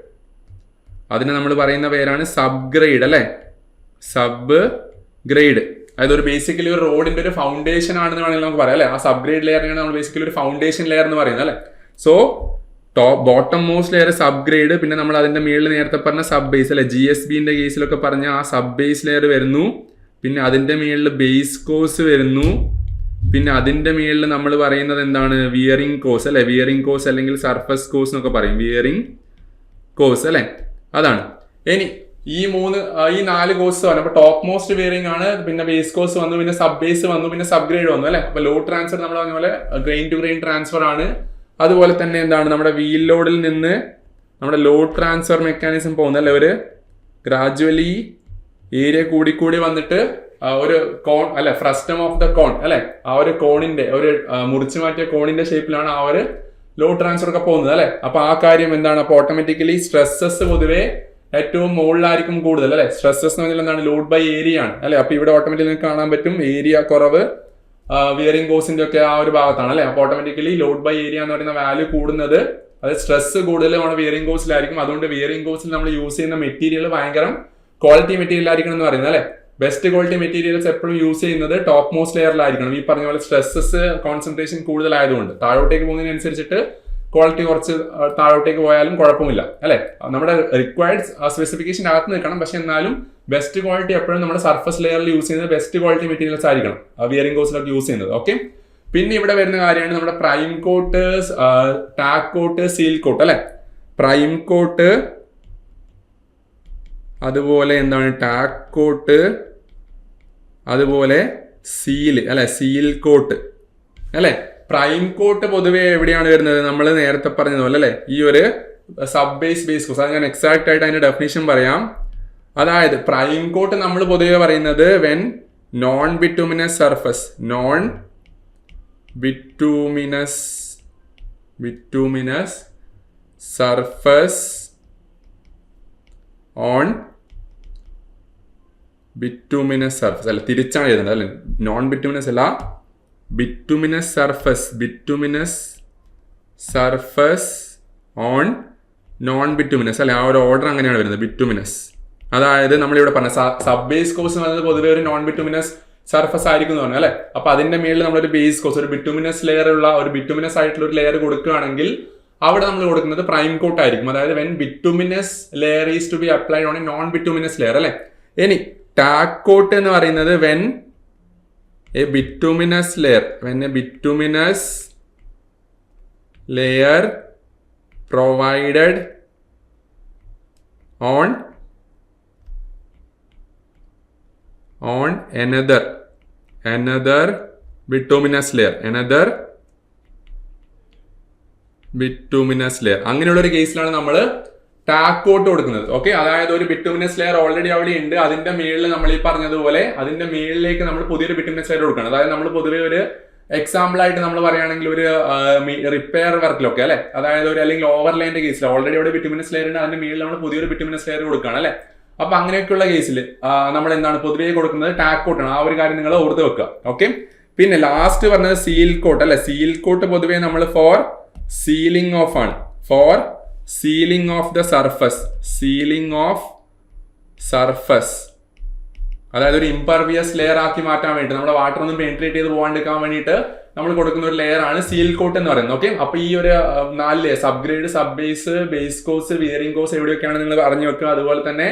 അതിന് നമ്മൾ പറയുന്ന പേരാണ് സബ്ഗ്രേഡ് അല്ലെ, സബ് ഗ്രേഡ്. അതായത് ഒരു ബേസിക്കലി ഒരു റോഡിന്റെ ഒരു ഫൗണ്ടേഷൻ ആണെന്ന് വേണമെങ്കിൽ നമുക്ക് പറയാം അല്ലെ. ആ സബ്ഗ്രേഡ് ലെയറിനാണ് നമ്മൾ ബേസിക്കലി ഒരു ഫൗണ്ടേഷൻ ലെയർ എന്ന് പറയുന്നത് അല്ലെ. So bottom most layer subgrade, പിന്നെ നമ്മൾ അതിന്റെ മുകളിൽ നേരത്തെ പറഞ്ഞ സബ് ബേസ് അല്ലെ, GSBന്റെ കേസിലൊക്കെ പറഞ്ഞ ആ സബ് ബേസ് ലെയർ വരുന്നു, പിന്നെ അതിന്റെ മുകളിൽ ബേസ് കോഴ്സ് വരുന്നു, പിന്നെ അതിന്റെ മുകളിൽ നമ്മൾ പറയുന്നത് എന്താണ്, വിയറിംഗ് കോഴ്സ് അല്ലെ, വിയറിംഗ് കോഴ്സ് അല്ലെങ്കിൽ സർഫസ് കോഴ്സ് എന്നൊക്കെ പറയും, വിയറിംഗ് കോഴ്സ് അല്ലെ, അതാണ്. ഇനി ഈ 4 കോഴ്സ് വന്നു. അപ്പൊ ടോപ്പ് മോസ്റ്റ് വിയറിംഗ് ആണ്, പിന്നെ ബേസ് കോഴ്സ് വന്നു, പിന്നെ സബ് ബേസ് വന്നു, പിന്നെ സബ് ഗ്രേഡ് വന്നു അല്ലെ. അപ്പൊ ലോഡ് ട്രാൻസ്ഫർ നമ്മൾ പറഞ്ഞ പോലെ ഗ്രെയിൻ ടു ഗ്രെയിൻ ട്രാൻസ്ഫർ ആണ്. അതുപോലെ തന്നെ എന്താണ്, നമ്മുടെ വീൽ ലോഡിൽ നിന്ന് നമ്മുടെ ലോഡ് ട്രാൻസ്ഫർ മെക്കാനിസം പോകുന്നത് അല്ലെ, ഒരു ഗ്രാജുവലി ഏരിയ കൂടി വന്നിട്ട് ഒരു കോൺ അല്ലെ, ഫ്രസ്റ്റം ഓഫ് ദ കോൺ അല്ലെ, ആ ഒരു കോണിന്റെ ഒരു മുറിച്ചു മാറ്റിയ കോണിന്റെ ഷേപ്പിലാണ് ആ ഒരു ലോഡ് ട്രാൻസ്ഫർ ഒക്കെ പോകുന്നത് അല്ലെ. അപ്പൊ ആ കാര്യം എന്താണ്, അപ്പൊ ഓട്ടോമാറ്റിക്കലി സ്ട്രെസ്സസ് പൊതുവെ ഏറ്റവും മുകളിലായിരിക്കും കൂടുതൽ അല്ലെ. സ്ട്രെസ്സസ് എന്ന് പറഞ്ഞാൽ എന്താണ്, ലോഡ് ബൈ ഏരിയ ആണ് അല്ലെ. അപ്പൊ ഇവിടെ ഓട്ടോമാറ്റിക്കലി കാണാൻ പറ്റും ഏരിയ കുറവ് വിയറിംഗ് കോഴ്സിന്റെ ഒക്കെ ആ ഒരു ഭാഗത്താണ് അല്ലെ. അപ്പൊ ഓട്ടോമാറ്റിക്കലി ലോഡ് ബൈ ഏരിയ എന്ന് പറയുന്ന വാല്യൂ കൂടുന്നത്, അത് സ്ട്രെസ് കൂടുതലാണ് വിയറിംഗ് കോഴ്സിലായിരിക്കും. അതുകൊണ്ട് വിയറിംഗ് കോഴ്സിൽ നമ്മൾ യൂസ് ചെയ്യുന്ന മെറ്റീരിയൽ ഭയങ്കര ക്വാളിറ്റി മെറ്റീരിയൽ ആയിരിക്കണം എന്ന് പറയുന്നത് അല്ലെ. ബെസ്റ്റ് ക്വാളിറ്റി മെറ്റീരിയൽസ് എപ്പോഴും യൂസ് ചെയ്യുന്നത് ടോപ്പ് മോസ്റ്റ് ലെയറിലായിരിക്കണം. ഈ പറഞ്ഞ പോലെ സ്ട്രെസ്സസ് കോൺസെൻട്രേഷൻ കൂടുതലായതുകൊണ്ട് താഴോട്ടേക്ക് പോകുന്നതിനനുസരിച്ചിട്ട് ക്വാളിറ്റി കുറച്ച് താഴോട്ടേക്ക് പോയാലും കുഴപ്പമില്ല അല്ലെ. നമ്മുടെ റിക്വയർഡ് സ്പെസിഫിക്കേഷൻ അകത്ത് നിൽക്കണം, പക്ഷെ എന്നാലും ബെസ്റ്റ് ക്വാളിറ്റി എപ്പോഴും നമ്മുടെ സർഫസ് ലെയറിൽ യൂസ് ചെയ്യുന്നത് ബെസ്റ്റ് ക്വാളിറ്റി മെറ്റീരിയൽസ് ആയിരിക്കണം വിയറിംഗ് കോഴ്സിലൊക്കെ യൂസ് ചെയ്യുന്നത്. ഓക്കെ, പിന്നെ ഇവിടെ വരുന്ന കാര്യമാണ് നമ്മുടെ prime coat, tack coat, seal coat അല്ലെ. പ്രൈം കോട്ട്, അതുപോലെ എന്താണ് ടാക്ക് കോട്ട്, അതുപോലെ സീൽ അല്ലെ, സീൽ കോട്ട് അല്ലെ. പ്രൈം കോട്ട് പൊതുവെ എവിടെയാണ് വരുന്നത്, നമ്മൾ നേരത്തെ പറഞ്ഞതുപോലെ അല്ലെ, ഈ ഒരു സബ് ബേസ് കോഴ്സ്. അത് ഞാൻ എക്സാക്ട് ആയിട്ട് അതിന്റെ ഡെഫിനിഷൻ പറയാം. അതായത് പ്രൈം കോട്ട് നമ്മൾ പൊതുവെ പറയുന്നത് when non bituminous surface, non bituminous surface on bituminous surface അല്ല, തിരിച്ചാണ് എഴുതുന്നത് അല്ലെ, നോൺ ബിറ്റുമിനസ് അല്ല, bituminous surface on non bituminous അല്ലെ. ആ ഒരു ഓർഡർ അങ്ങനെയാണ് വരുന്നത്, ബിറ്റുമിനസ്. അതായത് നമ്മളിവിടെ പറഞ്ഞ സബ് ബേസ് കോഴ്സ് എന്ന് പറയുന്നത് പൊതുവെ ഒരു നോൺ ബിറ്റുമിനസ് സർഫസ് ആയിരിക്കും എന്ന് പറഞ്ഞു അല്ലെ. അപ്പൊ അതിന്റെ മേളിൽ നമ്മളൊരു ബേസ് കോഴ്സ്, ഒരു ബിറ്റുമിനസ് ലെയർ ഉള്ള ഒരു ബിറ്റുമിനസ് ആയിട്ടുള്ള ഒരു ലെയർ കൊടുക്കുകയാണെങ്കിൽ അവിടെ നമ്മൾ കൊടുക്കുന്നത് പ്രൈം കോട്ട് ആയിരിക്കും. അതായത് when bituminous layer is to be applied on a non bituminous layer അല്ലെ. ഇനി ടാക്ക് കോട്ട് എന്ന് പറയുന്നത് when a bituminous layer provided on another bituminous layer, അങ്ങനെയുള്ള ഒരു കേസിലാണ് നമ്മൾ ടാക്ക് കോട്ട് കൊടുക്കുന്നത്. ഓക്കെ, അതായത് ഒരു ബിറ്റുമിനസ് ലെയർ ഓൾറെഡി അവിടെ ഉണ്ട്, അതിന്റെ മേളിൽ നമ്മൾ ഈ പറഞ്ഞതുപോലെ അതിന്റെ മേളിലേക്ക് നമ്മൾ പുതിയൊരു ബിറ്റുമിനസ് ലെയർ കൊടുക്കണം. അതായത് നമ്മൾ പൊതുവെ ഒരു എക്സാമ്പിൾ ആയിട്ട് നമ്മൾ പറയുകയാണെങ്കിൽ ഒരു റിപ്പയർ വർക്കിലൊക്കെ അല്ലെ, അതായത് ഒരു അല്ലെങ്കിൽ ഓവർലൈൻ്റെ കേസിൽ ഓൾറെഡി അവിടെ ബിറ്റുമിനസ് ലെയർ ഉണ്ട്, അതിന്റെ മേളിൽ നമ്മൾ പുതിയൊരു ബിറ്റുമിനസ് ലെയർ കൊടുക്കുകയാണ് അല്ലെ. അപ്പൊ അങ്ങനെയൊക്കെയുള്ള കേസിൽ നമ്മൾ എന്താണ് പൊതുവേ കൊടുക്കുന്നത് ടാക്ക് കോട്ടാണ്. ആ ഒരു കാര്യം നിങ്ങൾ ഓർത്ത് വെക്കുക. ഓക്കെ, പിന്നെ ലാസ്റ്റ് പറഞ്ഞത് സീൽ കോട്ട് അല്ലെ. സീൽ കോട്ട് പൊതുവേ നമ്മൾ ഫോർ സീലിംഗ് ഓഫ് ആണ്, for sealing off the surface, അതായത് ഒരു ഇംപർവിയസ് ലെയർ ആക്കി മാറ്റാൻ വേണ്ടി, നമ്മുടെ വാട്ടർ ഒന്നും പെനിട്രേറ്റ് ചെയ്ത് പോകാണ്ടിരിക്കാൻ വേണ്ടിയിട്ട് നമ്മൾ കൊടുക്കുന്ന ഒരു ലെയർ ആണ് സീൽ കോട്ട് എന്ന് പറയുന്നത്. ഓക്കെ, അപ്പൊ ഈ ഒരു 4 layer sub grade, sub base, base course, wearing course എവിടെയൊക്കെയാണ് നിങ്ങൾ അറിഞ്ഞു വെക്കുക. അതുപോലെ തന്നെ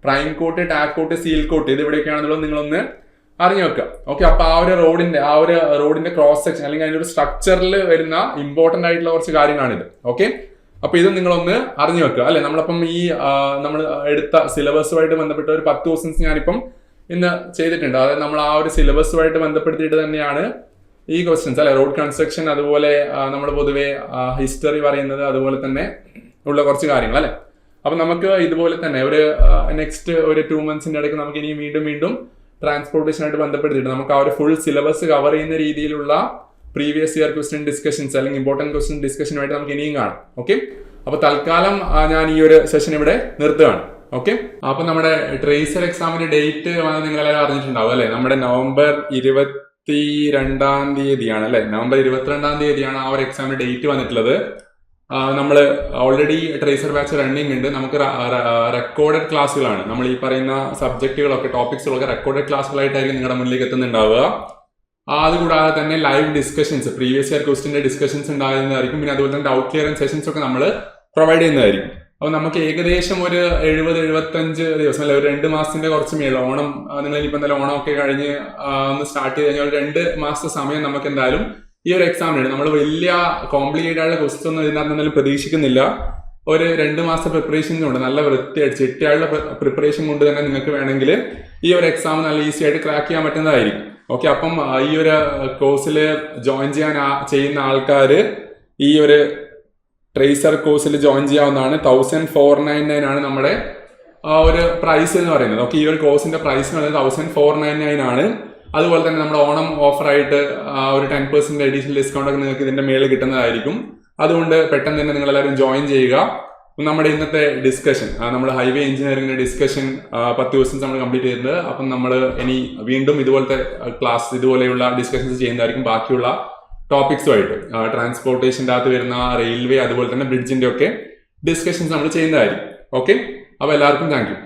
prime coat, tack coat, seal coat ഇത് എവിടെയൊക്കെയാണെന്നുള്ളത് നിങ്ങളൊന്ന് അറിഞ്ഞു വെക്കുക. ഓക്കെ, അപ്പൊ ആ ഒരു റോഡിന്റെ ക്രോസ് സെക്ഷൻ അല്ലെങ്കിൽ അതിന്റെ ഒരു സ്ട്രക്ചറിൽ വരുന്ന ഇമ്പോർട്ടന്റ് ആയിട്ടുള്ള കുറച്ച് കാര്യങ്ങളാണിത്. ഓക്കെ, അപ്പൊ ഇത് നിങ്ങളൊന്ന് അറിഞ്ഞു വെക്കുക അല്ലെ. നമ്മളപ്പം ഈ നമ്മൾ എടുത്ത സിലബസുമായിട്ട് ബന്ധപ്പെട്ട ഒരു 10 ക്വസ്റ്റ്യൻസ് ഞാനിപ്പം ഇന്ന് ചെയ്തിട്ടുണ്ട്. അതായത് നമ്മൾ ആ ഒരു സിലബസുമായിട്ട് ബന്ധപ്പെടുത്തിയിട്ട് തന്നെയാണ് ഈ ക്വസ്റ്റ്യൻസ് അല്ലെ, റോഡ് കൺസ്ട്രക്ഷൻ, അതുപോലെ നമ്മൾ പൊതുവെ ഹിസ്റ്ററി പറയുന്നത്, അതുപോലെ തന്നെ ഉള്ള കുറച്ച് കാര്യങ്ങൾ അല്ലെ. അപ്പൊ നമുക്ക് ഇതുപോലെ തന്നെ ഒരു നെക്സ്റ്റ് ഒരു 2 മന്ത്സിന്റെ ഇടയ്ക്ക് നമുക്ക് ഇനി വീണ്ടും ട്രാൻസ്പോർട്ടേഷനായിട്ട് ബന്ധപ്പെടുത്തിയിട്ട് നമുക്ക് ആ ഒരു ഫുൾ സിലബസ് കവർ ചെയ്യുന്ന രീതിയിലുള്ള പ്രീവിയസ് ഇയർ ക്വസ്റ്റ്യൻ ഡിസ്കഷൻസ് അല്ലെങ്കിൽ ഇമ്പോർട്ടന്റ് ക്വസ്റ്റ്യൻ ഡിസ്കഷനുമായിട്ട് നമുക്ക് ഇനിയും കാണാം. ഓക്കെ, അപ്പൊ തൽക്കാലം ഞാൻ ഈ ഒരു സെഷൻ ഇവിടെ നിർത്തുകയാണ്. ഓക്കെ, അപ്പൊ നമ്മുടെ ട്രേസർ എക്സാമിന്റെ ഡേറ്റ് വന്ന് നിങ്ങളെല്ലാം അറിഞ്ഞിട്ടുണ്ടാവും അല്ലെ. നമ്മുടെ നവംബർ 20 22 അല്ലെ, നവംബർ 22 ആ ഒരു എക്സാമിന് ഡേറ്റ് വന്നിട്ടുള്ളത്. നമ്മൾ ഓൾറെഡി ട്രേസർ ബാച്ച് റണ്ണിങ് ഉണ്ട്. നമുക്ക് റെക്കോർഡഡ് ക്ലാസ്സുകളാണ്. നമ്മൾ ഈ പറയുന്ന സബ്ജക്റ്റുകളൊക്കെ ടോപ്പിക്സുകളൊക്കെ റെക്കോർഡഡ് ക്ലാസ്സുകളായിട്ടായിരിക്കും നിങ്ങളുടെ മുന്നിലേക്ക് എത്തുന്നുണ്ടാവുക. അതുകൂടാതെ തന്നെ ലൈവ് ഡിസ്കഷൻസ്, പ്രീവിയസ് ഇയർ ക്വസ്റ്റിന്റെ ഡിസ്കഷൻസ് ഉണ്ടാകുന്നതായിരിക്കും. പിന്നെ അതുപോലെ തന്നെ ഡൗട്ട് ക്ലിയറൻസ് സെഷൻസ് ഒക്കെ നമ്മൾ പ്രൊവൈഡ് ചെയ്യുന്നതായിരിക്കും. അപ്പോൾ നമുക്ക് ഏകദേശം ഒരു 70-75 ദിവസം, അല്ലെ ഒരു 2 മാസത്തിന്റെ കുറച്ച് മേളിൽ, ഓണം നിങ്ങൾ ഇനിയിപ്പോൾ എന്തായാലും ഓണം ഒക്കെ കഴിഞ്ഞ് ഒന്ന് സ്റ്റാർട്ട് ചെയ്ത് കഴിഞ്ഞാൽ ഒരു 2 മാസത്തെ സമയം നമുക്ക് എന്തായാലും ഈ ഒരു എക്സാമിനുണ്ട്. നമ്മൾ വലിയ കോംപ്ലിക്കേറ്റഡ് ആയിട്ടുള്ള ക്വസ്റ്റ്യൻ ഒന്നും ഇതിനകത്ത് എന്തായാലും പ്രതീക്ഷിക്കുന്നില്ല. ഒരു 2 മാസത്തെ പ്രിപ്പറേഷൻസ് ഉണ്ട്. നല്ല വൃത്തിയായിട്ട് ചിട്ടയായുള്ള പ്രിപ്പറേഷൻ കൊണ്ട് തന്നെ നിങ്ങൾക്ക് വേണമെങ്കിൽ ഈ ഒരു എക്സാം നല്ല ഈസി ആയിട്ട് ക്രാക്ക് ചെയ്യാൻ പറ്റുന്നതായിരിക്കും. ഓക്കെ, അപ്പം ഈ ഒരു കോഴ്സിൽ ജോയിൻ ചെയ്യുന്ന ആൾക്കാർ ഈ ഒരു ട്രേസർ കോഴ്സിൽ ജോയിൻ ചെയ്യാവുന്നതാണ്. 1499 ആണ് നമ്മുടെ ഒരു പ്രൈസ് എന്ന് പറയുന്നത്. ഓക്കെ, ഈ ഒരു കോഴ്സിന്റെ പ്രൈസ് എന്ന് പറയുന്നത് 1499 ആണ്. അതുപോലെ തന്നെ നമ്മുടെ ഓണം ഓഫറായിട്ട് ഒരു 10% അഡീഷണൽ ഡിസ്കൗണ്ട് ഒക്കെ നിങ്ങൾക്ക് ഇതിന്റെ മേളിൽ കിട്ടുന്നതായിരിക്കും. അതുകൊണ്ട് പെട്ടെന്ന് തന്നെ നിങ്ങൾ എല്ലാവരും ജോയിൻ ചെയ്യുക. നമ്മുടെ ഇന്നത്തെ ഡിസ്കഷൻ, നമ്മൾ ഹൈവേ എഞ്ചിനീയറിംഗിന്റെ ഡിസ്കഷൻ 10 ദിവസം നമ്മൾ കംപ്ലീറ്റ് ചെയ്തിട്ടുണ്ട്. അപ്പം നമ്മൾ ഇനി വീണ്ടും ഇതുപോലത്തെ ക്ലാസ്, ഇതുപോലെയുള്ള ഡിസ്കഷൻസ് ചെയ്യുന്നതായിരിക്കും ബാക്കിയുള്ള ടോപ്പിക്സുമായിട്ട്. ട്രാൻസ്പോർട്ടേഷൻ്റെ അകത്ത് വരുന്ന റെയിൽവേ, അതുപോലെ തന്നെ ബ്രിഡ്ജിന്റെ ഒക്കെ ഡിസ്കഷൻസ് നമ്മൾ ചെയ്യുന്നതായിരിക്കും. ഓക്കെ, അപ്പോൾ എല്ലാവർക്കും താങ്ക് യു.